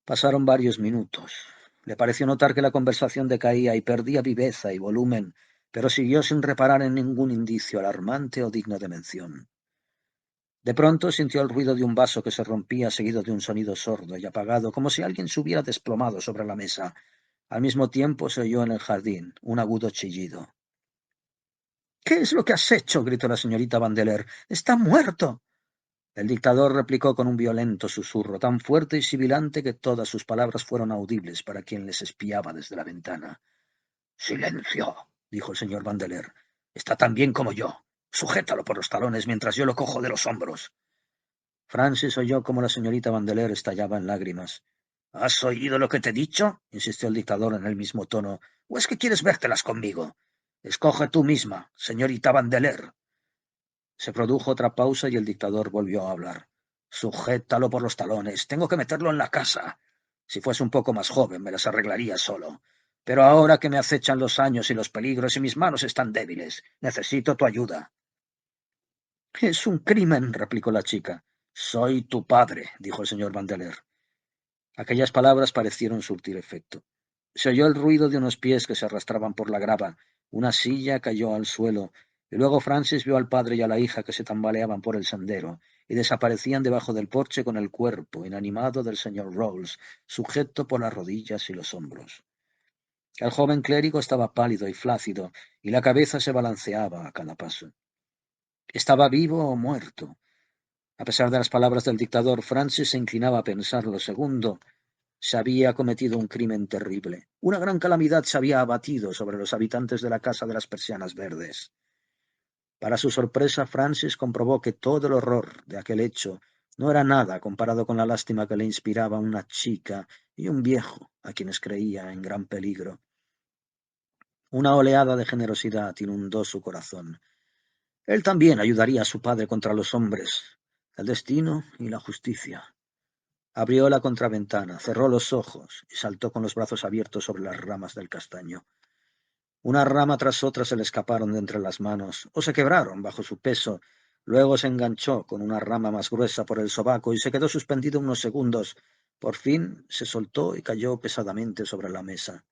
Pasaron varios minutos. Le pareció notar que la conversación decaía y perdía viveza y volumen, pero siguió sin reparar en ningún indicio alarmante o digno de mención. De pronto sintió el ruido de un vaso que se rompía seguido de un sonido sordo y apagado, como si alguien se hubiera desplomado sobre la mesa. Al mismo tiempo se oyó en el jardín un agudo chillido. —¿Qué es lo que has hecho? —gritó la señorita Vandeleur. —¡Está muerto! El dictador replicó con un violento susurro, tan fuerte y sibilante que todas sus palabras fueron audibles para quien les espiaba desde la ventana. —¡Silencio! —dijo el señor Vandeleur. —Está tan bien como yo. Sujétalo por los talones mientras yo lo cojo de los hombros. Francis oyó cómo la señorita Vandeleur estallaba en lágrimas. —¿Has oído lo que te he dicho? —insistió el dictador en el mismo tono—. ¿O es que quieres vértelas conmigo? Escoge tú misma, señorita Vandeleur. Se produjo otra pausa y el dictador volvió a hablar. —Sujétalo por los talones. Tengo que meterlo en la casa. Si fuese un poco más joven me las arreglaría solo. Pero ahora que me acechan los años y los peligros y mis manos están débiles, necesito tu ayuda. —Es un crimen —replicó la chica. —Soy tu padre —dijo el señor Vandeleur. Aquellas palabras parecieron surtir efecto. Se oyó el ruido de unos pies que se arrastraban por la grava, una silla cayó al suelo, y luego Francis vio al padre y a la hija que se tambaleaban por el sendero, y desaparecían debajo del porche con el cuerpo inanimado del señor Rawls, sujeto por las rodillas y los hombros. El joven clérigo estaba pálido y flácido, y la cabeza se balanceaba a cada paso. ¿Estaba vivo o muerto? A pesar de las palabras del dictador, Francis se inclinaba a pensar lo segundo. Se había cometido un crimen terrible. Una gran calamidad se había abatido sobre los habitantes de la Casa de las Persianas Verdes. Para su sorpresa, Francis comprobó que todo el horror de aquel hecho no era nada comparado con la lástima que le inspiraba una chica y un viejo a quienes creía en gran peligro. Una oleada de generosidad inundó su corazón. Él también ayudaría a su padre contra los hombres, el destino y la justicia. Abrió la contraventana, cerró los ojos y saltó con los brazos abiertos sobre las ramas del castaño. Una rama tras otra se le escaparon de entre las manos, o se quebraron bajo su peso. Luego se enganchó con una rama más gruesa por el sobaco y se quedó suspendido unos segundos. Por fin se soltó y cayó pesadamente sobre la mesa.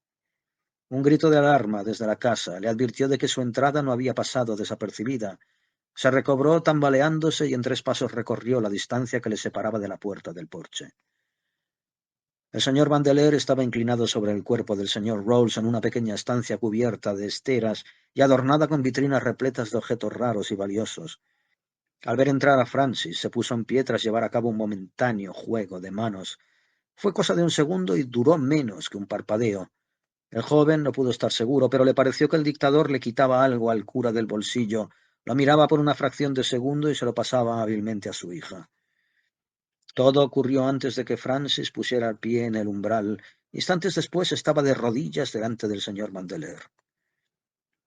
Un grito de alarma desde la casa le advirtió de que su entrada no había pasado desapercibida. Se recobró tambaleándose y en 3 pasos recorrió la distancia que le separaba de la puerta del porche. El señor Vandeleur estaba inclinado sobre el cuerpo del señor Rawls en una pequeña estancia cubierta de esteras y adornada con vitrinas repletas de objetos raros y valiosos. Al ver entrar a Francis, se puso en pie tras llevar a cabo un momentáneo juego de manos. Fue cosa de un segundo y duró menos que un parpadeo. El joven no pudo estar seguro, pero le pareció que el dictador le quitaba algo al cura del bolsillo, lo miraba por una fracción de segundo y se lo pasaba hábilmente a su hija. Todo ocurrió antes de que Francis pusiera el pie en el umbral. Instantes después estaba de rodillas delante del señor Vandeleur.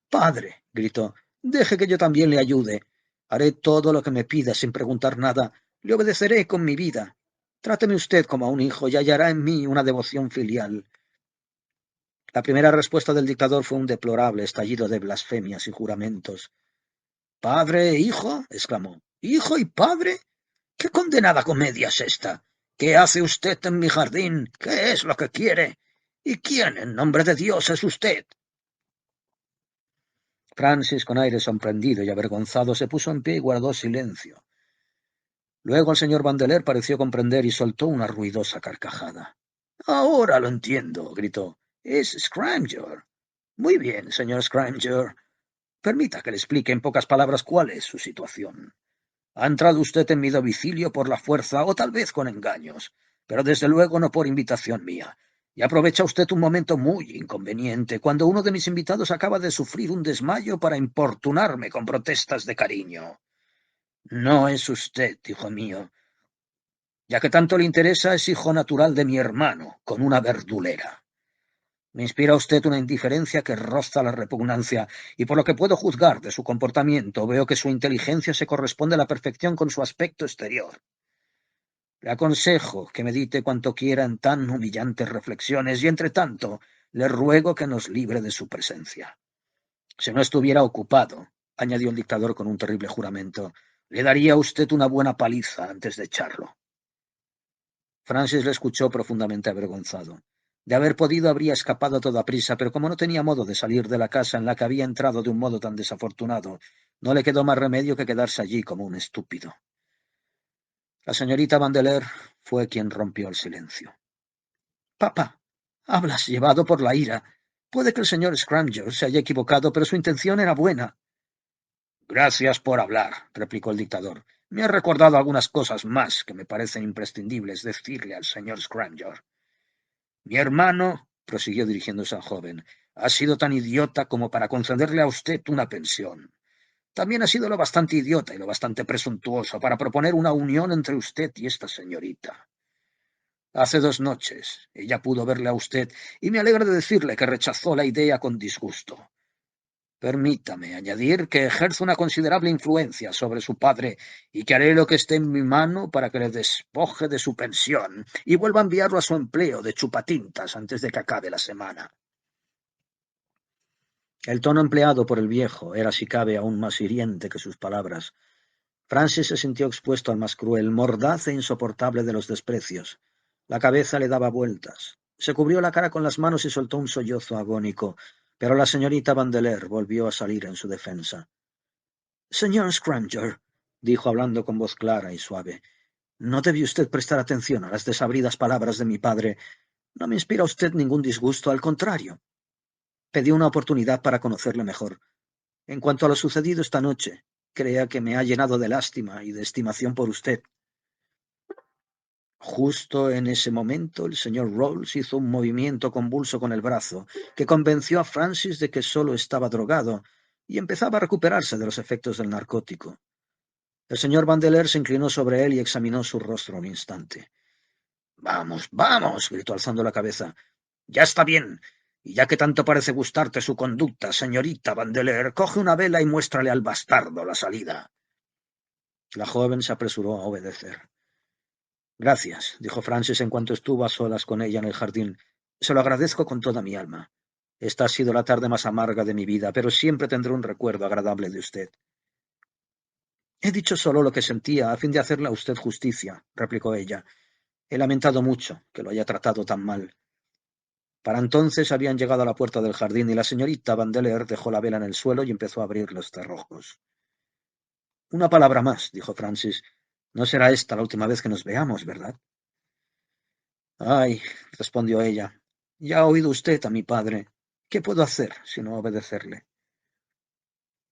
—¡Padre! —gritó—, deje que yo también le ayude. Haré todo lo que me pida sin preguntar nada. Le obedeceré con mi vida. Tráteme usted como a un hijo y hallará en mí una devoción filial. La primera respuesta del dictador fue un deplorable estallido de blasfemias y juramentos. —¿Padre e hijo? —exclamó. —¿Hijo y padre? ¿Qué condenada comedia es esta? ¿Qué hace usted en mi jardín? ¿Qué es lo que quiere? ¿Y quién, en nombre de Dios, es usted? Francis, con aire sorprendido y avergonzado, se puso en pie y guardó silencio. Luego el señor Vandeleur pareció comprender y soltó una ruidosa carcajada. —Ahora lo entiendo —gritó—. Es Scrymgeour. Muy bien, señor Scrymgeour. Permita que le explique en pocas palabras cuál es su situación. Ha entrado usted en mi domicilio por la fuerza o tal vez con engaños, pero desde luego no por invitación mía. Y aprovecha usted un momento muy inconveniente cuando uno de mis invitados acaba de sufrir un desmayo para importunarme con protestas de cariño. No es usted, hijo mío. Ya que tanto le interesa, es hijo natural de mi hermano, con una verdulera. Me inspira usted una indiferencia que roza la repugnancia, y por lo que puedo juzgar de su comportamiento, veo que su inteligencia se corresponde a la perfección con su aspecto exterior. Le aconsejo que medite cuanto quiera en tan humillantes reflexiones, y entre tanto, le ruego que nos libre de su presencia. Si no estuviera ocupado, añadió el dictador con un terrible juramento, le daría a usted una buena paliza antes de echarlo. Francis le escuchó profundamente avergonzado. De haber podido habría escapado a toda prisa, pero como no tenía modo de salir de la casa en la que había entrado de un modo tan desafortunado, no le quedó más remedio que quedarse allí como un estúpido. La señorita Vandeleur fue quien rompió el silencio. —Papá, hablas llevado por la ira. Puede que el señor Scrymgeour se haya equivocado, pero su intención era buena. —Gracias por hablar —replicó el dictador—. Me ha recordado algunas cosas más que me parecen imprescindibles decirle al señor Scrymgeour. Mi hermano, prosiguió dirigiéndose al joven, ha sido tan idiota como para concederle a usted una pensión. También ha sido lo bastante idiota y lo bastante presuntuoso para proponer una unión entre usted y esta señorita. Hace 2 noches ella pudo verle a usted y me alegra de decirle que rechazó la idea con disgusto. Permítame añadir que ejerzo una considerable influencia sobre su padre y que haré lo que esté en mi mano para que le despoje de su pensión y vuelva a enviarlo a su empleo de chupatintas antes de que acabe la semana. El tono empleado por el viejo era, si cabe, aún más hiriente que sus palabras. Francis se sintió expuesto al más cruel, mordaz e insoportable de los desprecios. La cabeza le daba vueltas. Se cubrió la cara con las manos y soltó un sollozo agónico, pero la señorita Vandeleur volvió a salir en su defensa. —Señor Scrymgeour —dijo hablando con voz clara y suave—, no debió usted prestar atención a las desabridas palabras de mi padre. No me inspira usted ningún disgusto, al contrario. Pedí una oportunidad para conocerle mejor. En cuanto a lo sucedido esta noche, crea que me ha llenado de lástima y de estimación por usted. Justo en ese momento, el señor Rawls hizo un movimiento convulso con el brazo, que convenció a Francis de que solo estaba drogado, y empezaba a recuperarse de los efectos del narcótico. El señor Vandeleur se inclinó sobre él y examinó su rostro un instante. —Vamos, vamos —gritó alzando la cabeza—. Ya está bien. Y ya que tanto parece gustarte su conducta, señorita Vandeleur, coge una vela y muéstrale al bastardo la salida. La joven se apresuró a obedecer. —Gracias —dijo Francis en cuanto estuvo a solas con ella en el jardín—. Se lo agradezco con toda mi alma. Esta ha sido la tarde más amarga de mi vida, pero siempre tendré un recuerdo agradable de usted. He dicho solo lo que sentía a fin de hacerle a usted justicia —replicó ella—. He lamentado mucho que lo haya tratado tan mal. Para entonces habían llegado a la puerta del jardín y la señorita Vandeleur dejó la vela en el suelo y empezó a abrir los cerrojos. —Una palabra más —dijo Francis—. No será esta la última vez que nos veamos, ¿verdad? —Ay —respondió ella—, ya ha oído usted a mi padre. ¿Qué puedo hacer sino obedecerle?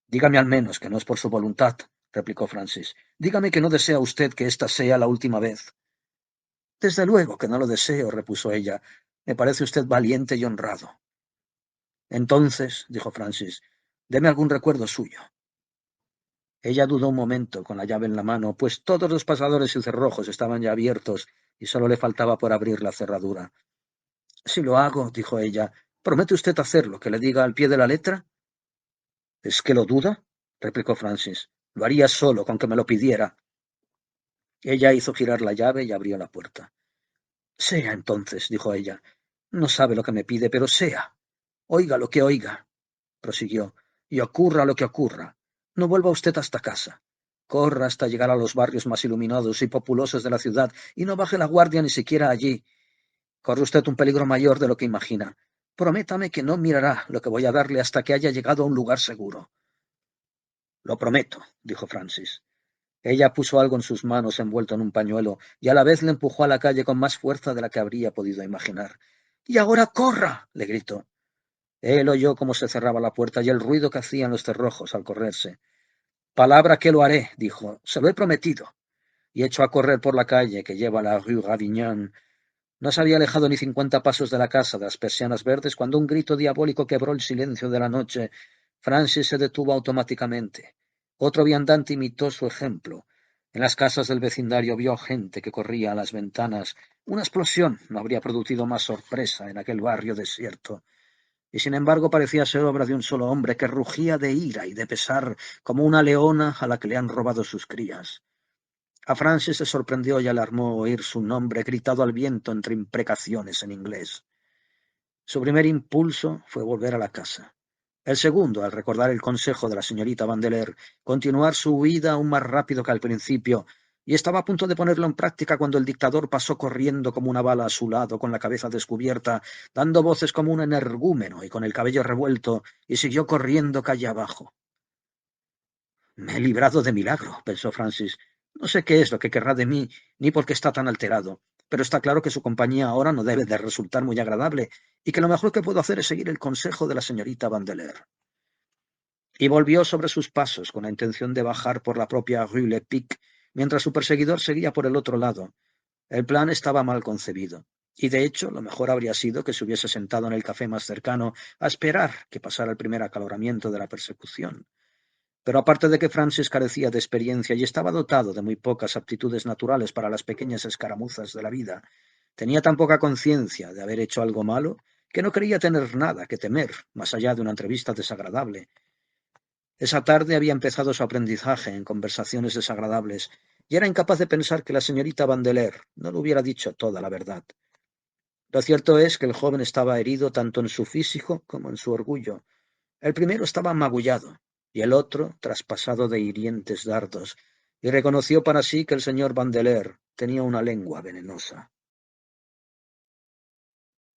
—Dígame al menos que no es por su voluntad —replicó Francis—. Dígame que no desea usted que esta sea la última vez. —Desde luego que no lo deseo —repuso ella—. Me parece usted valiente y honrado. Entonces —dijo Francis—, deme algún recuerdo suyo. Ella dudó un momento con la llave en la mano, pues todos los pasadores y cerrojos estaban ya abiertos y solo le faltaba por abrir la cerradura. —Si lo hago —dijo ella—, ¿promete usted hacer lo que le diga al pie de la letra? —¿Es que lo duda? —replicó Francis—. Lo haría solo con que me lo pidiera. Ella hizo girar la llave y abrió la puerta. —Sea entonces —dijo ella—. No sabe lo que me pide, pero sea. Oiga lo que oiga, prosiguió, y ocurra lo que ocurra. No vuelva usted hasta casa. Corra hasta llegar a los barrios más iluminados y populosos de la ciudad y no baje la guardia ni siquiera allí. Corre usted un peligro mayor de lo que imagina. Prométame que no mirará lo que voy a darle hasta que haya llegado a un lugar seguro. Lo prometo, dijo Francis. Ella puso algo en sus manos envuelto en un pañuelo y a la vez le empujó a la calle con más fuerza de la que habría podido imaginar. ¡Y ahora corra! Le gritó. Él oyó cómo se cerraba la puerta y el ruido que hacían los cerrojos al correrse. Palabra que lo haré, dijo. Se lo he prometido. Y echó a correr por la calle que lleva a la rue Ravignan. No se había alejado ni 50 pasos de la casa de las persianas verdes cuando un grito diabólico quebró el silencio de la noche. Francis se detuvo automáticamente. Otro viandante imitó su ejemplo. En las casas del vecindario vio gente que corría a las ventanas. Una explosión no habría producido más sorpresa en aquel barrio desierto. Y sin embargo parecía ser obra de un solo hombre que rugía de ira y de pesar como una leona a la que le han robado sus crías. A Francis se sorprendió y alarmó oír su nombre gritado al viento entre imprecaciones en inglés. Su primer impulso fue volver a la casa. El segundo, al recordar el consejo de la señorita Vandeleur, continuar su huida aún más rápido que al principio, y estaba a punto de ponerlo en práctica cuando el dictador pasó corriendo como una bala a su lado, con la cabeza descubierta, dando voces como un energúmeno y con el cabello revuelto, y siguió corriendo calle abajo. Me he librado de milagro, pensó Francis. No sé qué es lo que querrá de mí, ni por qué está tan alterado, pero está claro que su compañía ahora no debe de resultar muy agradable, y que lo mejor que puedo hacer es seguir el consejo de la señorita Vandeleur. Y volvió sobre sus pasos con la intención de bajar por la propia Rue Le Pic, mientras su perseguidor seguía por el otro lado. El plan estaba mal concebido, y de hecho lo mejor habría sido que se hubiese sentado en el café más cercano a esperar que pasara el primer acaloramiento de la persecución. Pero aparte de que Francis carecía de experiencia y estaba dotado de muy pocas aptitudes naturales para las pequeñas escaramuzas de la vida, tenía tan poca conciencia de haber hecho algo malo que no creía tener nada que temer más allá de una entrevista desagradable. Esa tarde había empezado su aprendizaje en conversaciones desagradables y era incapaz de pensar que la señorita Vandeleur no le hubiera dicho toda la verdad. Lo cierto es que el joven estaba herido tanto en su físico como en su orgullo. El primero estaba magullado y el otro traspasado de hirientes dardos, y reconoció para sí que el señor Vandeleur tenía una lengua venenosa.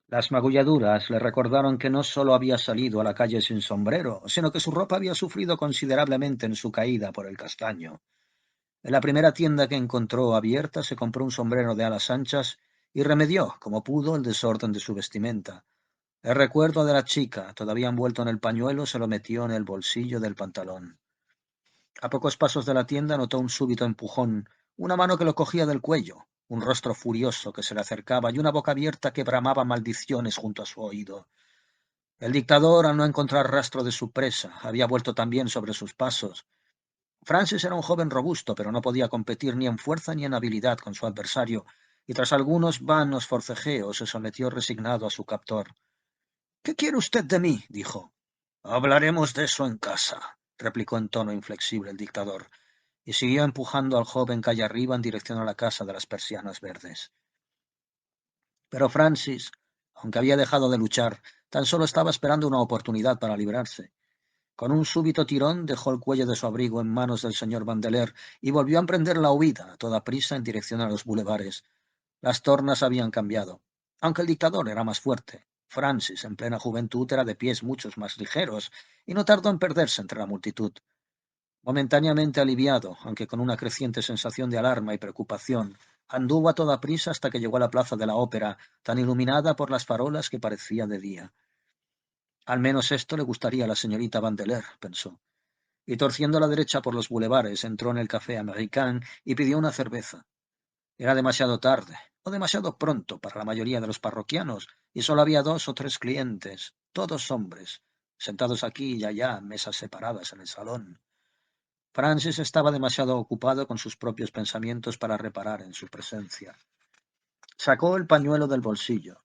Las magulladuras le recordaron que no sólo había salido a la calle sin sombrero, sino que su ropa había sufrido considerablemente en su caída por el castaño. En la primera tienda que encontró abierta se compró un sombrero de alas anchas y remedió, como pudo, el desorden de su vestimenta. El recuerdo de la chica, todavía envuelto en el pañuelo, se lo metió en el bolsillo del pantalón. A pocos pasos de la tienda notó un súbito empujón, una mano que lo cogía del cuello, un rostro furioso que se le acercaba y una boca abierta que bramaba maldiciones junto a su oído. El dictador, al no encontrar rastro de su presa, había vuelto también sobre sus pasos. Francis era un joven robusto, pero no podía competir ni en fuerza ni en habilidad con su adversario, y tras algunos vanos forcejeos se sometió resignado a su captor. ¿Qué quiere usted de mí? Dijo. Hablaremos de eso en casa, replicó en tono inflexible el dictador, y siguió empujando al joven calle arriba en dirección a la casa de las persianas verdes. Pero Francis, aunque había dejado de luchar, tan solo estaba esperando una oportunidad para librarse. Con un súbito tirón dejó el cuello de su abrigo en manos del señor Vandeleur y volvió a emprender la huida a toda prisa en dirección a los bulevares. Las tornas habían cambiado. Aunque el dictador era más fuerte, Francis, en plena juventud, era de pies muchos más ligeros y no tardó en perderse entre la multitud. Momentáneamente aliviado, aunque con una creciente sensación de alarma y preocupación, anduvo a toda prisa hasta que llegó a la plaza de la ópera, tan iluminada por las farolas que parecía de día. Al menos esto le gustaría a la señorita Vandeleur, pensó, y torciendo a la derecha por los bulevares entró en el café American y pidió una cerveza. Era demasiado tarde, o demasiado pronto para la mayoría de los parroquianos, y solo había 2 o 3 clientes, todos hombres, sentados aquí y allá en mesas separadas en el salón. Francis estaba demasiado ocupado con sus propios pensamientos para reparar en su presencia. Sacó el pañuelo del bolsillo.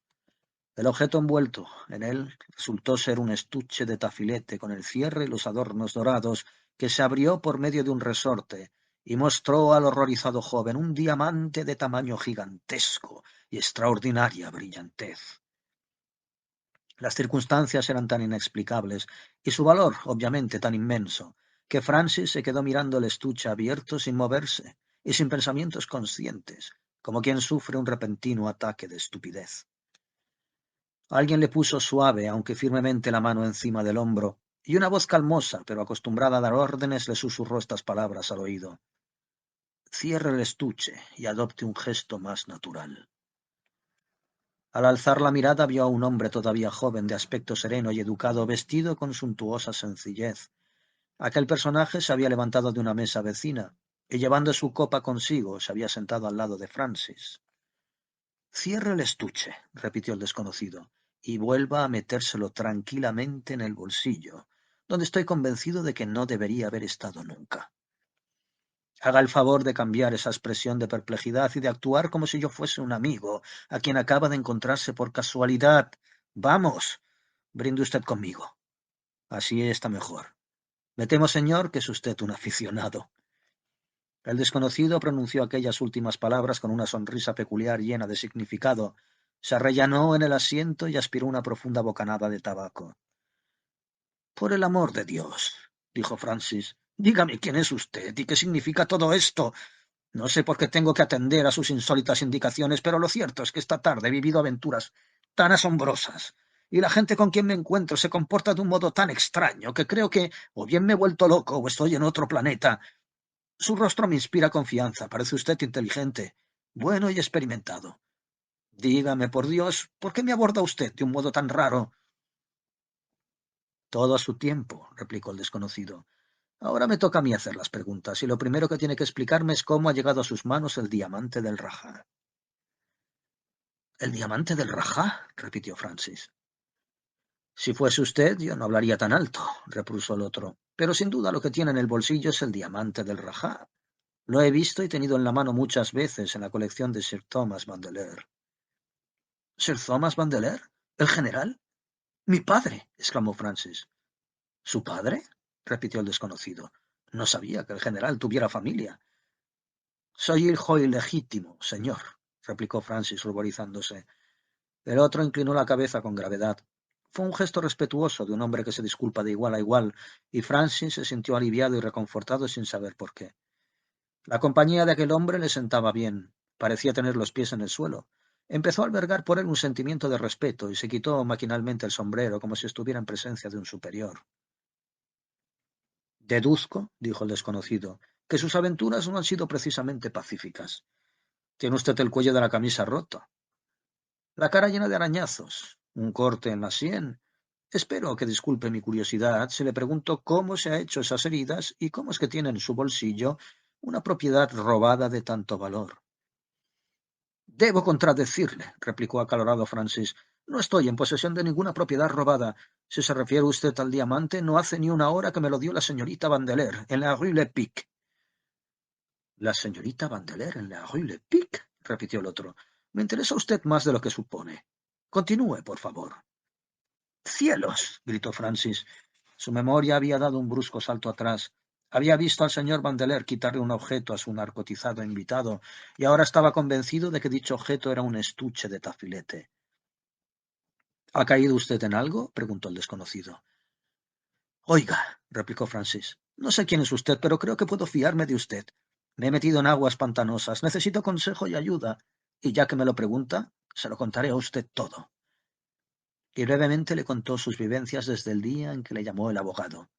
El objeto envuelto en él resultó ser un estuche de tafilete con el cierre y los adornos dorados que se abrió por medio de un resorte y mostró al horrorizado joven un diamante de tamaño gigantesco y extraordinaria brillantez. Las circunstancias eran tan inexplicables y su valor, obviamente, tan inmenso, que Francis se quedó mirando el estuche abierto sin moverse y sin pensamientos conscientes, como quien sufre un repentino ataque de estupidez. Alguien le puso suave, aunque firmemente, la mano encima del hombro, y una voz calmosa, pero acostumbrada a dar órdenes, le susurró estas palabras al oído: «Cierre el estuche y adopte un gesto más natural». Al alzar la mirada vio a un hombre todavía joven, de aspecto sereno y educado, vestido con suntuosa sencillez. Aquel personaje se había levantado de una mesa vecina y, llevando su copa consigo, se había sentado al lado de Francis. «Cierre el estuche», repitió el desconocido, «y vuelva a metérselo tranquilamente en el bolsillo, donde estoy convencido de que no debería haber estado nunca. Haga el favor de cambiar esa expresión de perplejidad y de actuar como si yo fuese un amigo a quien acaba de encontrarse por casualidad. Vamos, brinde usted conmigo. Así está mejor. Me temo, señor, que es usted un aficionado». El desconocido pronunció aquellas últimas palabras con una sonrisa peculiar llena de significado. Se arrellanó en el asiento y aspiró una profunda bocanada de tabaco. «Por el amor de Dios», dijo Francis, «dígame quién es usted y qué significa todo esto. No sé por qué tengo que atender a sus insólitas indicaciones, pero lo cierto es que esta tarde he vivido aventuras tan asombrosas, y la gente con quien me encuentro se comporta de un modo tan extraño que creo que o bien me he vuelto loco o estoy en otro planeta. Su rostro me inspira confianza, parece usted inteligente, bueno y experimentado. Dígame, por Dios, ¿por qué me aborda usted de un modo tan raro? Todo a su tiempo, replicó el desconocido. Ahora me toca a mí hacer las preguntas, y lo primero que tiene que explicarme es cómo ha llegado a sus manos el diamante del Rajá. «¿El diamante del Rajá?», repitió Francis. «Si fuese usted, yo no hablaría tan alto», repuso el otro. «Pero sin duda lo que tiene en el bolsillo es el diamante del Rajá. Lo he visto y tenido en la mano muchas veces en la colección de Sir Thomas Vandeleur». «¿Sir Thomas Vandeleur? ¿El general? Mi padre», exclamó Francis. «¿Su padre?», repitió el desconocido. «No sabía que el general tuviera familia». «Soy hijo ilegítimo, señor», replicó Francis, ruborizándose. El otro inclinó la cabeza con gravedad. Fue un gesto respetuoso de un hombre que se disculpa de igual a igual, y Francis se sintió aliviado y reconfortado sin saber por qué. La compañía de aquel hombre le sentaba bien, parecía tener los pies en el suelo. Empezó a albergar por él un sentimiento de respeto y se quitó maquinalmente el sombrero como si estuviera en presencia de un superior. «Deduzco», dijo el desconocido, «que sus aventuras no han sido precisamente pacíficas. Tiene usted el cuello de la camisa roto, la cara llena de arañazos, un corte en la sien. Espero que disculpe mi curiosidad si le pregunto cómo se ha hecho esas heridas y cómo es que tiene en su bolsillo una propiedad robada de tanto valor». «Debo contradecirle», replicó acalorado Francis. «No estoy en posesión de ninguna propiedad robada. Si se refiere usted al diamante, no hace ni una hora que me lo dio la señorita Vandeleur, en la Rue Lepic». «La señorita Vandeleur en la Rue Lepic», repitió el otro. «Me interesa usted más de lo que supone. Continúe, por favor». «¡Cielos!», gritó Francis. Su memoria había dado un brusco salto atrás. Había visto al señor Vandeleur quitarle un objeto a su narcotizado invitado, y ahora estaba convencido de que dicho objeto era un estuche de tafilete. «¿Ha caído usted en algo?», preguntó el desconocido. «Oiga», replicó Francis, «no sé quién es usted, pero creo que puedo fiarme de usted. Me he metido en aguas pantanosas, necesito consejo y ayuda, y ya que me lo pregunta, se lo contaré a usted todo». Y brevemente le contó sus vivencias desde el día en que le llamó el abogado.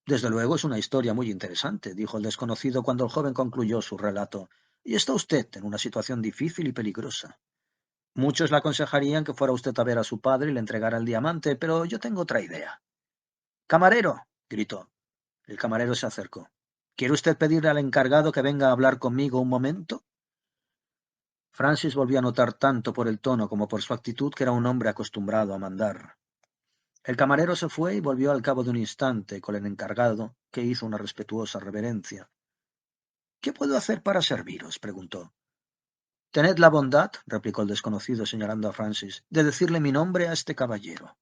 «Desde luego es una historia muy interesante», dijo el desconocido cuando el joven concluyó su relato, «y está usted en una situación difícil y peligrosa. Muchos le aconsejarían que fuera usted a ver a su padre y le entregara el diamante, pero yo tengo otra idea». «¡Camarero!», gritó. El camarero se acercó. «¿Quiere usted pedirle al encargado que venga a hablar conmigo un momento?». Francis volvió a notar tanto por el tono como por su actitud que era un hombre acostumbrado a mandar. El camarero se fue y volvió al cabo de un instante con el encargado, que hizo una respetuosa reverencia. «¿Qué puedo hacer para serviros?», preguntó. «Tened la bondad», replicó el desconocido señalando a Francis, «de decirle mi nombre a este caballero».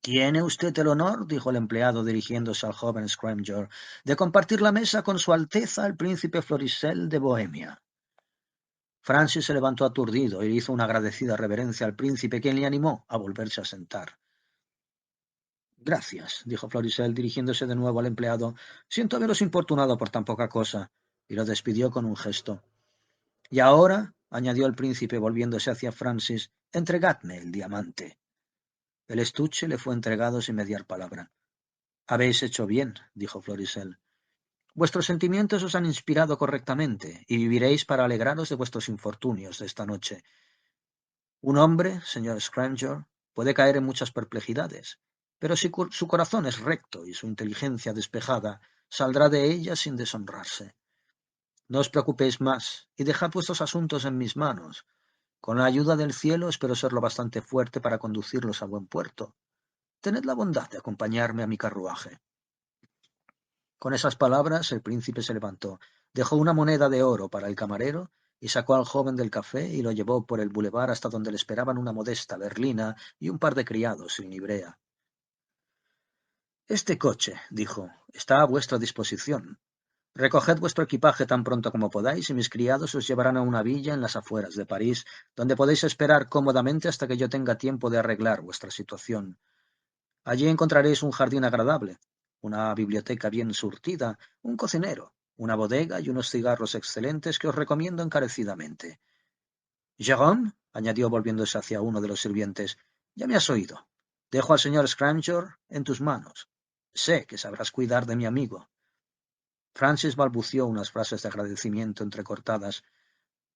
«Tiene usted el honor», dijo el empleado dirigiéndose al joven Scrymgeour, «de compartir la mesa con su Alteza el príncipe Florisel de Bohemia». Francis se levantó aturdido y hizo una agradecida reverencia al príncipe, quien le animó a volverse a sentar. Gracias, dijo Florisel, dirigiéndose de nuevo al empleado. Siento haberos importunado por tan poca cosa. Y lo despidió con un gesto. Y ahora, añadió el príncipe volviéndose hacia Francis, entregadme el diamante. El estuche le fue entregado sin mediar palabra. Habéis hecho bien, dijo Florisel. Vuestros sentimientos os han inspirado correctamente, y viviréis para alegraros de vuestros infortunios de esta noche. Un hombre, señor Scrymgeour, puede caer en muchas perplejidades, pero si su corazón es recto y su inteligencia despejada, saldrá de ella sin deshonrarse. No os preocupéis más, y dejad vuestros asuntos en mis manos. Con la ayuda del cielo espero ser lo bastante fuerte para conducirlos a buen puerto. Tened la bondad de acompañarme a mi carruaje. Con esas palabras el príncipe se levantó, dejó una moneda de oro para el camarero y sacó al joven del café y lo llevó por el bulevar hasta donde le esperaban una modesta berlina y un par de criados sin librea. Este coche, dijo, está a vuestra disposición. Recoged vuestro equipaje tan pronto como podáis y mis criados os llevarán a una villa en las afueras de París, donde podéis esperar cómodamente hasta que yo tenga tiempo de arreglar vuestra situación. Allí encontraréis un jardín agradable, una biblioteca bien surtida, un cocinero, una bodega y unos cigarros excelentes que os recomiendo encarecidamente. Jérôme, añadió volviéndose hacia uno de los sirvientes, ya me has oído. Dejo al señor Scrymgeour en tus manos. Sé que sabrás cuidar de mi amigo. Francis balbució unas frases de agradecimiento entrecortadas.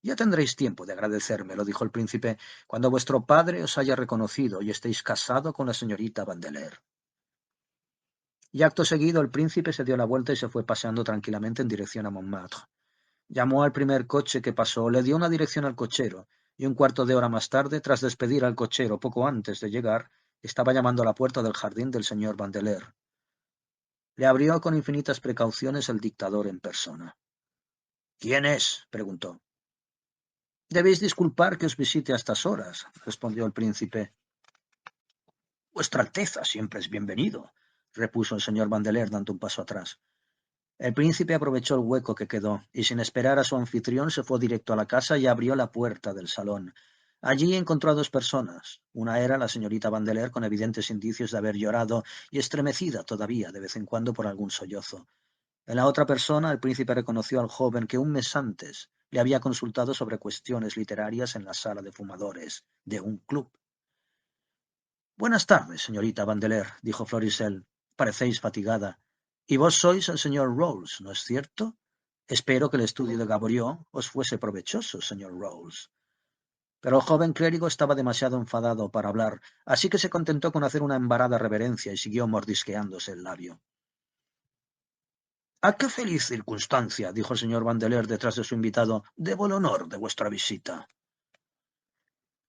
Ya tendréis tiempo de agradecérmelo, dijo el príncipe, cuando vuestro padre os haya reconocido y estéis casado con la señorita Vandeleur. Y acto seguido el príncipe se dio la vuelta y se fue paseando tranquilamente en dirección a Montmartre. Llamó al primer coche que pasó, le dio una dirección al cochero, y un cuarto de hora más tarde, tras despedir al cochero poco antes de llegar, estaba llamando a la puerta del jardín del señor Vandeleur. Le abrió con infinitas precauciones el dictador en persona. —¿Quién es? —preguntó. —Debéis disculpar que os visite a estas horas —respondió el príncipe. —Vuestra Alteza siempre es bienvenido —repuso el señor Vandeleur dando un paso atrás. El príncipe aprovechó el hueco que quedó, y sin esperar a su anfitrión se fue directo a la casa y abrió la puerta del salón. Allí encontró a dos personas. Una era la señorita Vandeleur, con evidentes indicios de haber llorado y estremecida todavía de vez en cuando por algún sollozo. En la otra persona, el príncipe reconoció al joven que un mes antes le había consultado sobre cuestiones literarias en la sala de fumadores de un club. —Buenas tardes, señorita Vandeleur —dijo Florisel—. Parecéis fatigada. Y vos sois el señor Rolls, ¿no es cierto? Espero que el estudio de Gaboriau os fuese provechoso, señor Rolls. Pero el joven clérigo estaba demasiado enfadado para hablar, así que se contentó con hacer una embarada reverencia y siguió mordisqueándose el labio. —¿A qué feliz circunstancia, dijo el señor Vandeleur detrás de su invitado, debo el honor de vuestra visita?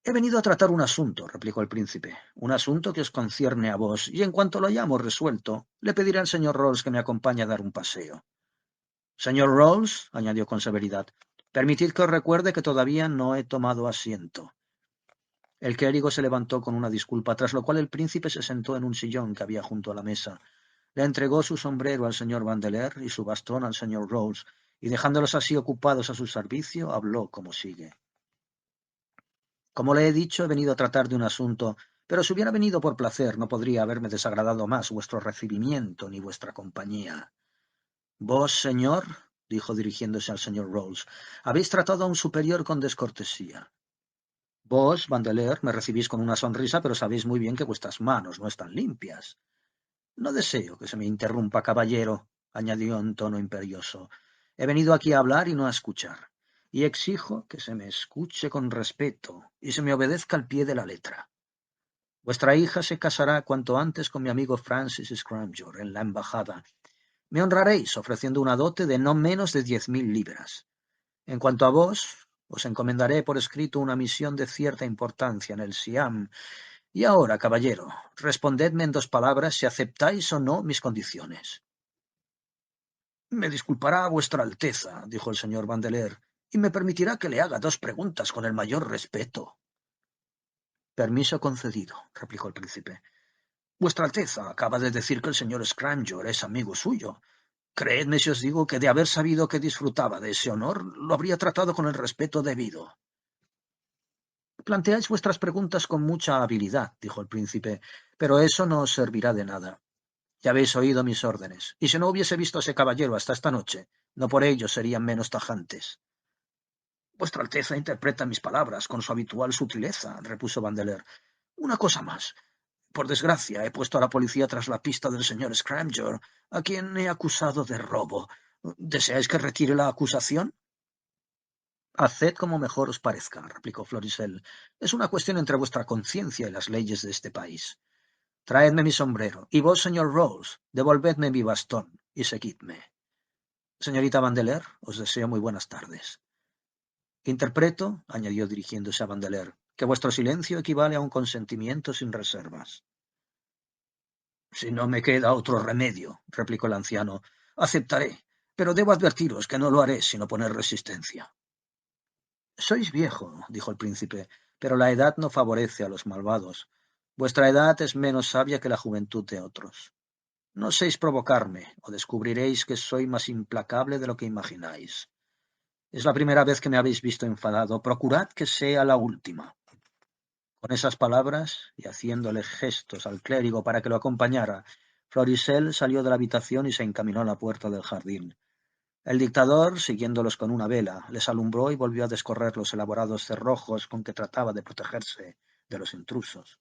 He venido a tratar un asunto, replicó el príncipe, un asunto que os concierne a vos, y en cuanto lo hayamos resuelto, le pediré al señor Rolls que me acompañe a dar un paseo. Señor Rolls, añadió con severidad, permitid que os recuerde que todavía no he tomado asiento. El clérigo se levantó con una disculpa, tras lo cual el príncipe se sentó en un sillón que había junto a la mesa. Le entregó su sombrero al señor Vandeleur y su bastón al señor Rolls, y dejándolos así ocupados a su servicio, habló como sigue. Como le he dicho, he venido a tratar de un asunto, pero si hubiera venido por placer, no podría haberme desagradado más vuestro recibimiento ni vuestra compañía. Vos, señor, dijo dirigiéndose al señor Rolls, habéis tratado a un superior con descortesía. Vos, Vandeleur, me recibís con una sonrisa, pero sabéis muy bien que vuestras manos no están limpias. No deseo que se me interrumpa, caballero, añadió en tono imperioso. He venido aquí a hablar y no a escuchar, y exijo que se me escuche con respeto y se me obedezca al pie de la letra. Vuestra hija se casará cuanto antes con mi amigo Francis Scrymgeour en la embajada. Me honraréis ofreciendo una dote de no menos de 10.000 libras. En cuanto a vos, os encomendaré por escrito una misión de cierta importancia en el Siam. Y ahora, caballero, respondedme en 2 palabras si aceptáis o no mis condiciones. —Me disculpará vuestra Alteza —dijo el señor Vandeleur—, y me permitirá que le haga 2 preguntas con el mayor respeto. —Permiso concedido —replicó el príncipe. Vuestra Alteza acaba de decir que el señor Scrymgeour es amigo suyo. Creedme si os digo que de haber sabido que disfrutaba de ese honor, lo habría tratado con el respeto debido. Planteáis vuestras preguntas con mucha habilidad, dijo el príncipe, pero eso no os servirá de nada. Ya habéis oído mis órdenes, y si no hubiese visto a ese caballero hasta esta noche, no por ello serían menos tajantes. Vuestra Alteza interpreta mis palabras con su habitual sutileza, repuso Vandeleur. Una cosa más. Por desgracia, he puesto a la policía tras la pista del señor Scrymgeour, a quien he acusado de robo. ¿Deseáis que retire la acusación? Haced como mejor os parezca, replicó Florisel. Es una cuestión entre vuestra conciencia y las leyes de este país. Traedme mi sombrero, y vos, señor Rolls, devolvedme mi bastón, y seguidme. Señorita Vandeleur, os deseo muy buenas tardes. Interpreto, añadió dirigiéndose a Vandeleur, que vuestro silencio equivale a un consentimiento sin reservas. Si no me queda otro remedio, replicó el anciano, aceptaré, pero debo advertiros que no lo haré sin oponer resistencia. Sois viejo, dijo el príncipe, pero la edad no favorece a los malvados. Vuestra edad es menos sabia que la juventud de otros. No oséis provocarme, o descubriréis que soy más implacable de lo que imagináis. Es la primera vez que me habéis visto enfadado. Procurad que sea la última. Con esas palabras, y haciéndole gestos al clérigo para que lo acompañara, Florisel salió de la habitación y se encaminó a la puerta del jardín. El dictador, siguiéndolos con una vela, les alumbró y volvió a descorrer los elaborados cerrojos con que trataba de protegerse de los intrusos.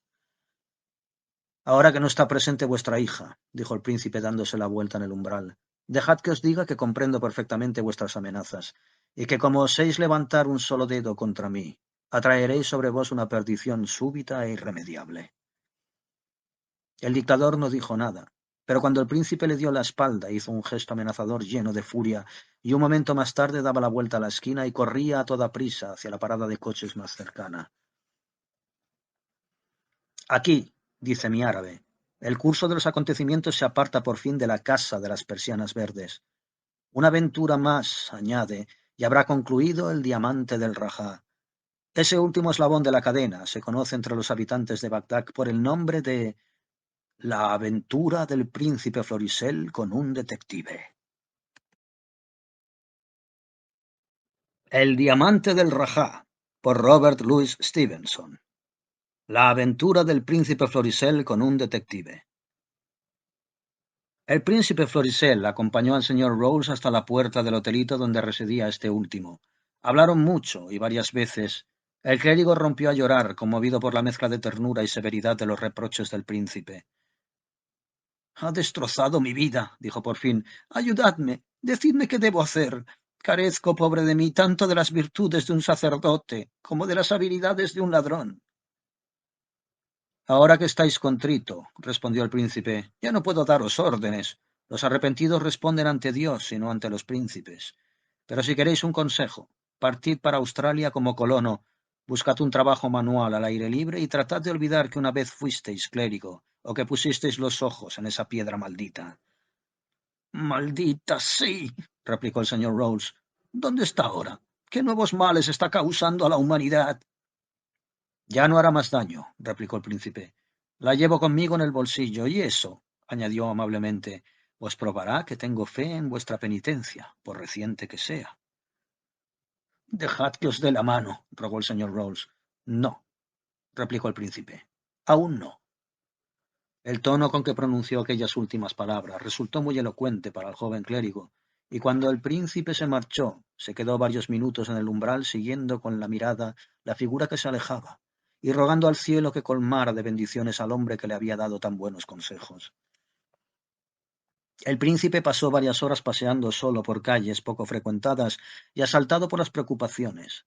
Ahora que no está presente vuestra hija, dijo el príncipe dándose la vuelta en el umbral, dejad que os diga que comprendo perfectamente vuestras amenazas, y que como oséis levantar un solo dedo contra mí, atraeréis sobre vos una perdición súbita e irremediable. El dictador no dijo nada, pero cuando el príncipe le dio la espalda hizo un gesto amenazador lleno de furia, y un momento más tarde daba la vuelta a la esquina y corría a toda prisa hacia la parada de coches más cercana. Aquí, dice mi árabe, el curso de los acontecimientos se aparta por fin de la casa de las persianas verdes. Una aventura más, añade, y habrá concluido el diamante del Rajá. Ese último eslabón de la cadena se conoce entre los habitantes de Bagdad por el nombre de La aventura del príncipe Florisel con un detective. El diamante del Rajá, por Robert Louis Stevenson. La aventura del príncipe Florisel con un detective. El príncipe Florisel acompañó al señor Rolls hasta la puerta del hotelito donde residía este último. Hablaron mucho y varias veces. El clérigo rompió a llorar, conmovido por la mezcla de ternura y severidad de los reproches del príncipe. Ha destrozado mi vida, dijo por fin. Ayudadme, decidme qué debo hacer. Carezco, pobre de mí, tanto de las virtudes de un sacerdote como de las habilidades de un ladrón. Ahora que estáis contrito, respondió el príncipe, ya no puedo daros órdenes. Los arrepentidos responden ante Dios y no ante los príncipes. Pero si queréis un consejo, partid para Australia como colono, buscad un trabajo manual al aire libre y tratad de olvidar que una vez fuisteis clérigo o que pusisteis los ojos en esa piedra maldita. Maldita, sí, replicó el señor Rolls. ¿Dónde está ahora? ¿Qué nuevos males está causando a la humanidad? Ya no hará más daño, replicó el príncipe. La llevo conmigo en el bolsillo, y eso, añadió amablemente, os probará que tengo fe en vuestra penitencia, por reciente que sea. Dejad que os dé la mano, rogó el señor Rolls. No, replicó el príncipe. Aún no. El tono con que pronunció aquellas últimas palabras resultó muy elocuente para el joven clérigo, y cuando el príncipe se marchó, se quedó varios minutos en el umbral siguiendo con la mirada la figura que se alejaba, y rogando al cielo que colmara de bendiciones al hombre que le había dado tan buenos consejos. El príncipe pasó varias horas paseando solo por calles poco frecuentadas y asaltado por las preocupaciones.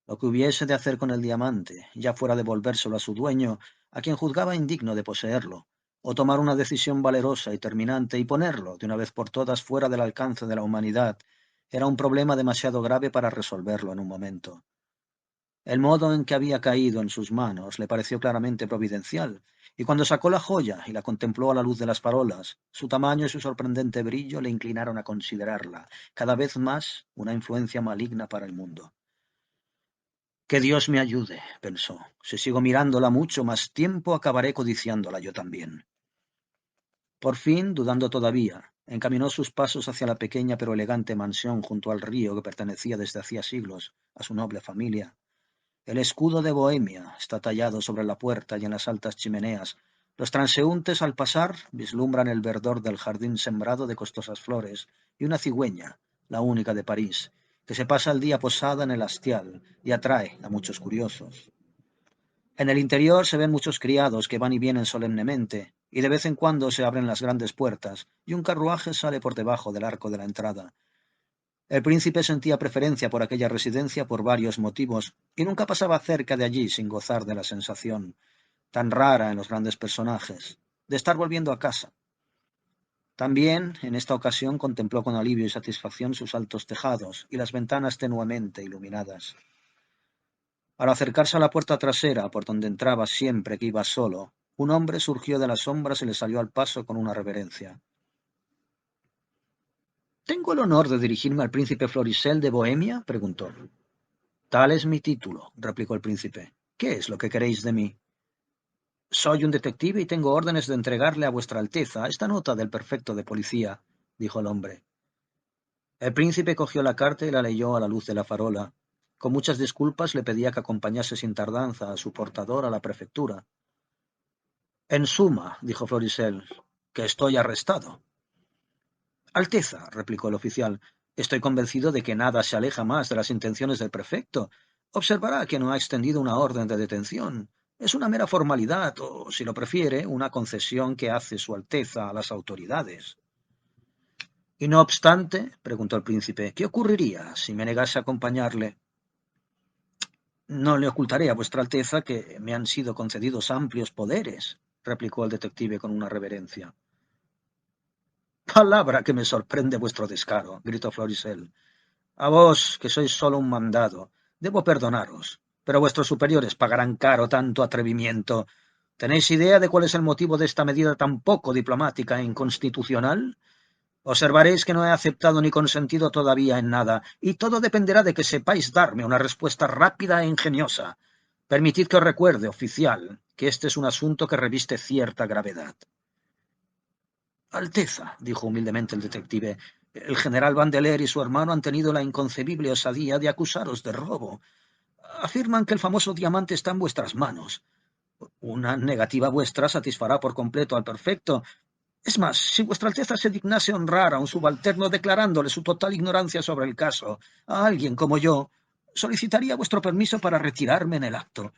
Lo que hubiese de hacer con el diamante, ya fuera devolvérselo a su dueño, a quien juzgaba indigno de poseerlo, o tomar una decisión valerosa y terminante y ponerlo, de una vez por todas, fuera del alcance de la humanidad, era un problema demasiado grave para resolverlo en un momento. El modo en que había caído en sus manos le pareció claramente providencial, y cuando sacó la joya y la contempló a la luz de las farolas, su tamaño y su sorprendente brillo le inclinaron a considerarla, cada vez más, una influencia maligna para el mundo. Que Dios me ayude, pensó. Si sigo mirándola mucho más tiempo, acabaré codiciándola yo también. Por fin, dudando todavía, Encaminó sus pasos hacia la pequeña pero elegante mansión junto al río que pertenecía desde hacía siglos a su noble familia. El escudo de Bohemia está tallado sobre la puerta y en las altas chimeneas. Los transeúntes al pasar vislumbran el verdor del jardín sembrado de costosas flores y una cigüeña, la única de París, que se pasa el día posada en el hastial y atrae a muchos curiosos. En el interior se ven muchos criados que van y vienen solemnemente, y de vez en cuando se abren las grandes puertas y un carruaje sale por debajo del arco de la entrada. El príncipe sentía preferencia por aquella residencia por varios motivos, y nunca pasaba cerca de allí sin gozar de la sensación, tan rara en los grandes personajes, de estar volviendo a casa. También, en esta ocasión, contempló con alivio y satisfacción sus altos tejados y las ventanas tenuemente iluminadas. Al acercarse a la puerta trasera, por donde entraba siempre que iba solo, un hombre surgió de las sombras y le salió al paso con una reverencia. ¿Tengo el honor de dirigirme al príncipe Florisel de Bohemia?, preguntó. Tal es mi título, replicó el príncipe. ¿Qué es lo que queréis de mí? Soy un detective y tengo órdenes de entregarle a vuestra Alteza esta nota del prefecto de policía, dijo el hombre. El príncipe cogió la carta y la leyó a la luz de la farola. Con muchas disculpas le pedía que acompañase sin tardanza a su portador a la prefectura. En suma, dijo Florisel, que estoy arrestado. Alteza, replicó el oficial, estoy convencido de que nada se aleja más de las intenciones del prefecto. Observará que no ha extendido una orden de detención. Es una mera formalidad, o, si lo prefiere, una concesión que hace Su Alteza a las autoridades. Y no obstante, preguntó el príncipe, ¿qué ocurriría si me negase a acompañarle? No le ocultaré a vuestra Alteza que me han sido concedidos amplios poderes, replicó el detective con una reverencia. Palabra que me sorprende vuestro descaro, gritó Florisel. A vos, que sois solo un mandado, debo perdonaros, pero vuestros superiores pagarán caro tanto atrevimiento. ¿Tenéis idea de cuál es el motivo de esta medida tan poco diplomática e inconstitucional? Observaréis que no he aceptado ni consentido todavía en nada, y todo dependerá de que sepáis darme una respuesta rápida e ingeniosa. Permitid que os recuerde, oficial, que este es un asunto que reviste cierta gravedad. Alteza, dijo humildemente el detective, el general Vandeleur y su hermano han tenido la inconcebible osadía de acusaros de robo. Afirman que el famoso diamante está en vuestras manos. Una negativa vuestra satisfará por completo al prefecto. Es más, si vuestra Alteza se dignase honrar a un subalterno declarándole su total ignorancia sobre el caso, a alguien como yo, solicitaría vuestro permiso para retirarme en el acto.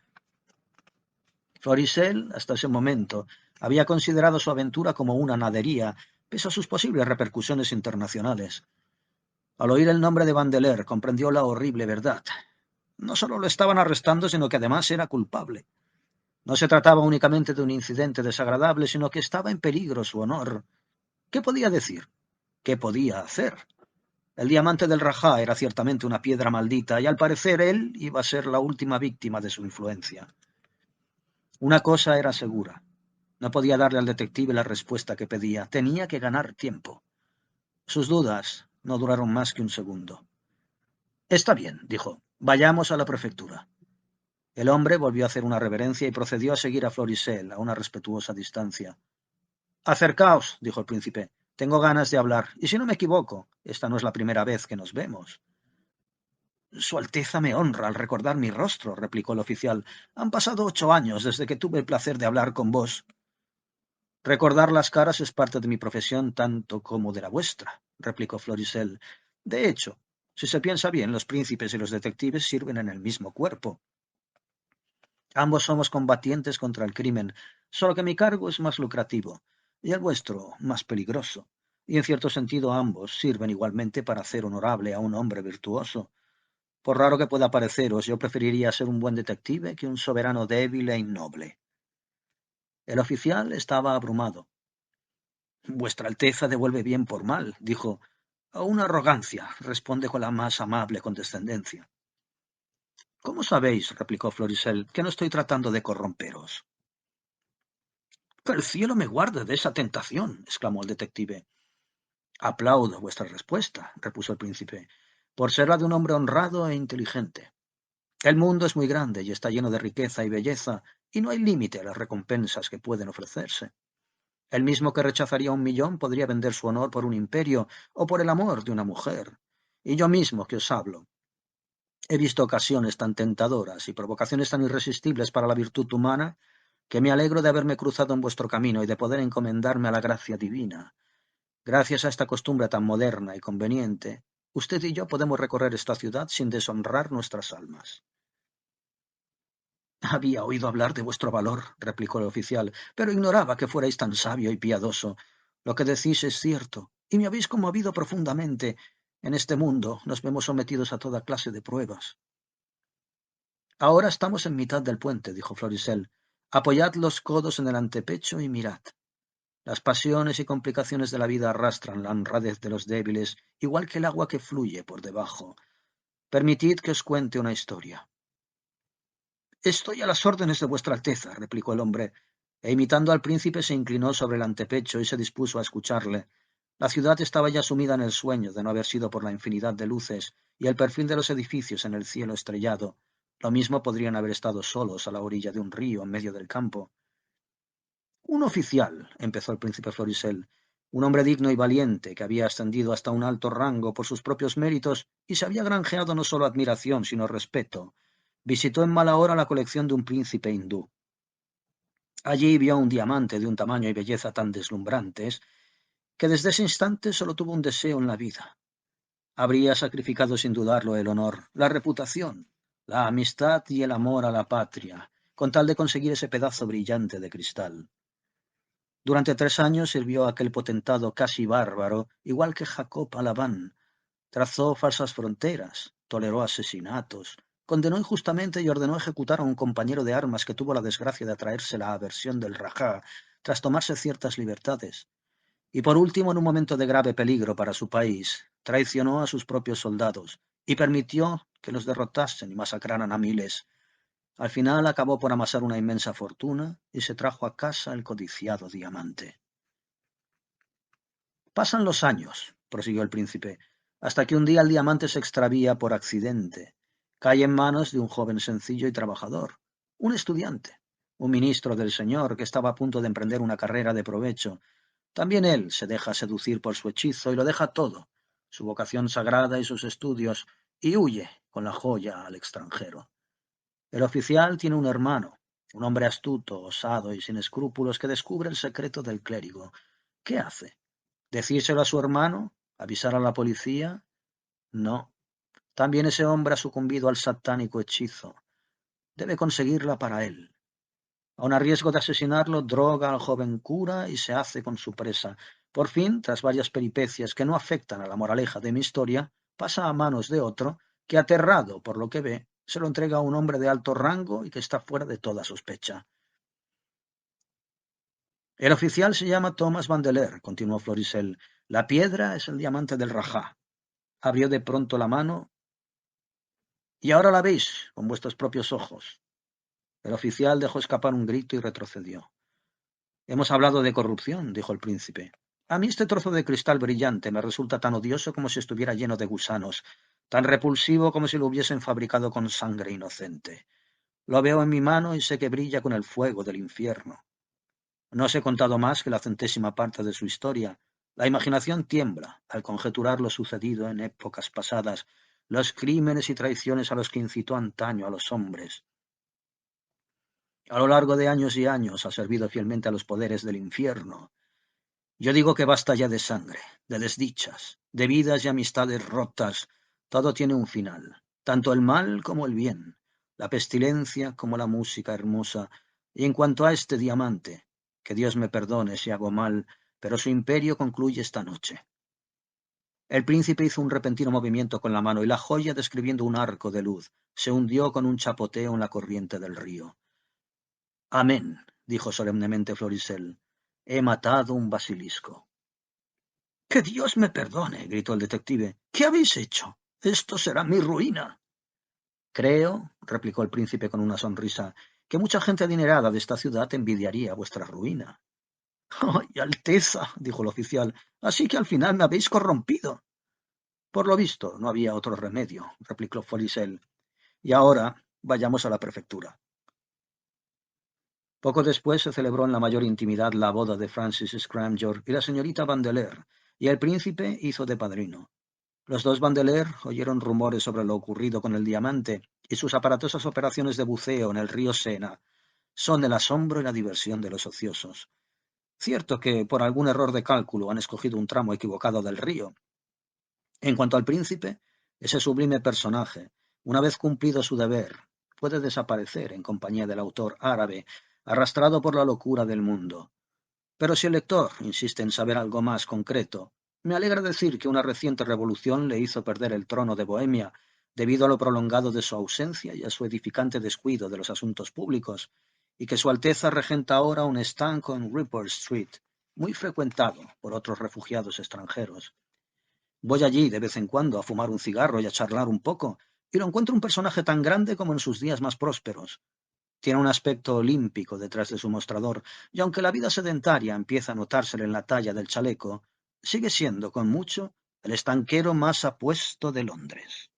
Florisel, hasta ese momento, había considerado su aventura como una nadería, pese a sus posibles repercusiones internacionales. Al oír el nombre de Vandeleur, comprendió la horrible verdad. No solo lo estaban arrestando, sino que además era culpable. No se trataba únicamente de un incidente desagradable, sino que estaba en peligro su honor. ¿Qué podía decir? ¿Qué podía hacer? El diamante del Rajá era ciertamente una piedra maldita, y al parecer él iba a ser la última víctima de su influencia. Una cosa era segura. No podía darle al detective la respuesta que pedía. Tenía que ganar tiempo. Sus dudas no duraron más que un segundo. Está bien, dijo. Vayamos a la prefectura. El hombre volvió a hacer una reverencia y procedió a seguir a Florisel a una respetuosa distancia. Acercaos, dijo el príncipe. Tengo ganas de hablar, y si no me equivoco, esta no es la primera vez que nos vemos. Su Alteza me honra al recordar mi rostro, replicó el oficial. Han pasado 8 años desde que tuve el placer de hablar con vos. Recordar las caras es parte de mi profesión tanto como de la vuestra, replicó Florisel. De hecho, si se piensa bien, los príncipes y los detectives sirven en el mismo cuerpo. Ambos somos combatientes contra el crimen, solo que mi cargo es más lucrativo y el vuestro más peligroso. Y en cierto sentido ambos sirven igualmente para hacer honorable a un hombre virtuoso. Por raro que pueda pareceros, yo preferiría ser un buen detective que un soberano débil e innoble. El oficial estaba abrumado. Vuestra Alteza devuelve bien por mal, dijo. A una arrogancia, responde con la más amable condescendencia. ¿Cómo sabéis, replicó Florisel, que no estoy tratando de corromperos? Que el cielo me guarde de esa tentación, exclamó el detective. Aplaudo vuestra respuesta, repuso el príncipe, por ser la de un hombre honrado e inteligente. El mundo es muy grande y está lleno de riqueza y belleza, y no hay límite a las recompensas que pueden ofrecerse. El mismo que rechazaría 1 millón podría vender su honor por un imperio o por el amor de una mujer. Y yo mismo que os hablo, he visto ocasiones tan tentadoras y provocaciones tan irresistibles para la virtud humana que me alegro de haberme cruzado en vuestro camino y de poder encomendarme a la gracia divina. Gracias a esta costumbre tan moderna y conveniente, usted y yo podemos recorrer esta ciudad sin deshonrar nuestras almas. Había oído hablar de vuestro valor, replicó el oficial, pero ignoraba que fuerais tan sabio y piadoso. Lo que decís es cierto, y me habéis conmovido profundamente. En este mundo nos vemos sometidos a toda clase de pruebas. Ahora estamos en mitad del puente, dijo Florisel. Apoyad los codos en el antepecho y mirad. Las pasiones y complicaciones de la vida arrastran la honradez de los débiles, igual que el agua que fluye por debajo. Permitid que os cuente una historia. Estoy a las órdenes de vuestra Alteza, replicó el hombre, e imitando al príncipe se inclinó sobre el antepecho y se dispuso a escucharle. La ciudad estaba ya sumida en el sueño de no haber sido por la infinidad de luces y el perfil de los edificios en el cielo estrellado. Lo mismo podrían haber estado solos a la orilla de un río en medio del campo. Un oficial, empezó el príncipe Florisel, un hombre digno y valiente que había ascendido hasta un alto rango por sus propios méritos y se había granjeado no solo admiración, sino respeto. Visitó en mala hora la colección de un príncipe hindú. Allí vio un diamante de un tamaño y belleza tan deslumbrantes que desde ese instante solo tuvo un deseo en la vida. Habría sacrificado sin dudarlo el honor, la reputación, la amistad y el amor a la patria, con tal de conseguir ese pedazo brillante de cristal. Durante 3 años sirvió a aquel potentado casi bárbaro, igual que Jacob Alaván. Trazó falsas fronteras, toleró asesinatos, condenó injustamente y ordenó ejecutar a un compañero de armas que tuvo la desgracia de atraerse la aversión del Rajá tras tomarse ciertas libertades. Y por último, en un momento de grave peligro para su país, traicionó a sus propios soldados y permitió que los derrotasen y masacraran a miles. Al final acabó por amasar una inmensa fortuna y se trajo a casa el codiciado diamante. Pasan los años, prosiguió el príncipe, hasta que un día el diamante se extravía por accidente. Cae en manos de un joven sencillo y trabajador, un estudiante, un ministro del Señor que estaba a punto de emprender una carrera de provecho. También él se deja seducir por su hechizo y lo deja todo, su vocación sagrada y sus estudios, y huye con la joya al extranjero. El oficial tiene un hermano, un hombre astuto, osado y sin escrúpulos que descubre el secreto del clérigo. ¿Qué hace? ¿Decírselo a su hermano? ¿Avisar a la policía? No. También ese hombre ha sucumbido al satánico hechizo. Debe conseguirla para él. Aun a riesgo de asesinarlo, droga al joven cura y se hace con su presa. Por fin, tras varias peripecias que no afectan a la moraleja de mi historia, pasa a manos de otro que, aterrado por lo que ve, se lo entrega a un hombre de alto rango y que está fuera de toda sospecha. El oficial se llama Thomas Vandeleur, continuó Florisel. La piedra es el diamante del Rajá. Abrió de pronto la mano. Y ahora la veis con vuestros propios ojos. El oficial dejó escapar un grito y retrocedió. Hemos hablado de corrupción, dijo el príncipe. A mí este trozo de cristal brillante me resulta tan odioso como si estuviera lleno de gusanos, tan repulsivo como si lo hubiesen fabricado con sangre inocente. Lo veo en mi mano y sé que brilla con el fuego del infierno. No os he contado más que la 100ª parte de su historia. La imaginación tiembla al conjeturar lo sucedido en épocas pasadas, los crímenes y traiciones a los que incitó antaño a los hombres. A lo largo de años y años ha servido fielmente a los poderes del infierno. Yo digo que basta ya de sangre, de desdichas, de vidas y amistades rotas. Todo tiene un final, tanto el mal como el bien, la pestilencia como la música hermosa. Y en cuanto a este diamante, que Dios me perdone si hago mal, pero su imperio concluye esta noche. El príncipe hizo un repentino movimiento con la mano y la joya, describiendo un arco de luz, se hundió con un chapoteo en la corriente del río. Amén, dijo solemnemente Florisel. He matado un basilisco. —¡Que Dios me perdone! —gritó el detective—. ¿Qué habéis hecho? Esto será mi ruina. Creo —replicó el príncipe con una sonrisa— que mucha gente adinerada de esta ciudad envidiaría vuestra ruina. —¡Ay, Alteza! —dijo el oficial—, así que al final me habéis corrompido. Por lo visto, no había otro remedio —replicó Florisel—. Y ahora vayamos a la prefectura. Poco después se celebró en la mayor intimidad la boda de Francis Scrymgeour y la señorita Vandeleur, y el príncipe hizo de padrino. Los dos Vandeleur oyeron rumores sobre lo ocurrido con el diamante, y sus aparatosas operaciones de buceo en el río Sena son el asombro y la diversión de los ociosos. Cierto que, por algún error de cálculo, han escogido un tramo equivocado del río. En cuanto al príncipe, ese sublime personaje, una vez cumplido su deber, puede desaparecer en compañía del autor árabe, arrastrado por la locura del mundo. Pero si el lector insiste en saber algo más concreto, me alegra decir que una reciente revolución le hizo perder el trono de Bohemia debido a lo prolongado de su ausencia y a su edificante descuido de los asuntos públicos, y que Su Alteza regenta ahora un estanco en Ripple Street, muy frecuentado por otros refugiados extranjeros. Voy allí de vez en cuando a fumar un cigarro y a charlar un poco, y lo encuentro un personaje tan grande como en sus días más prósperos. Tiene un aspecto olímpico detrás de su mostrador, y aunque la vida sedentaria empieza a notársele en la talla del chaleco, sigue siendo, con mucho, el estanquero más apuesto de Londres.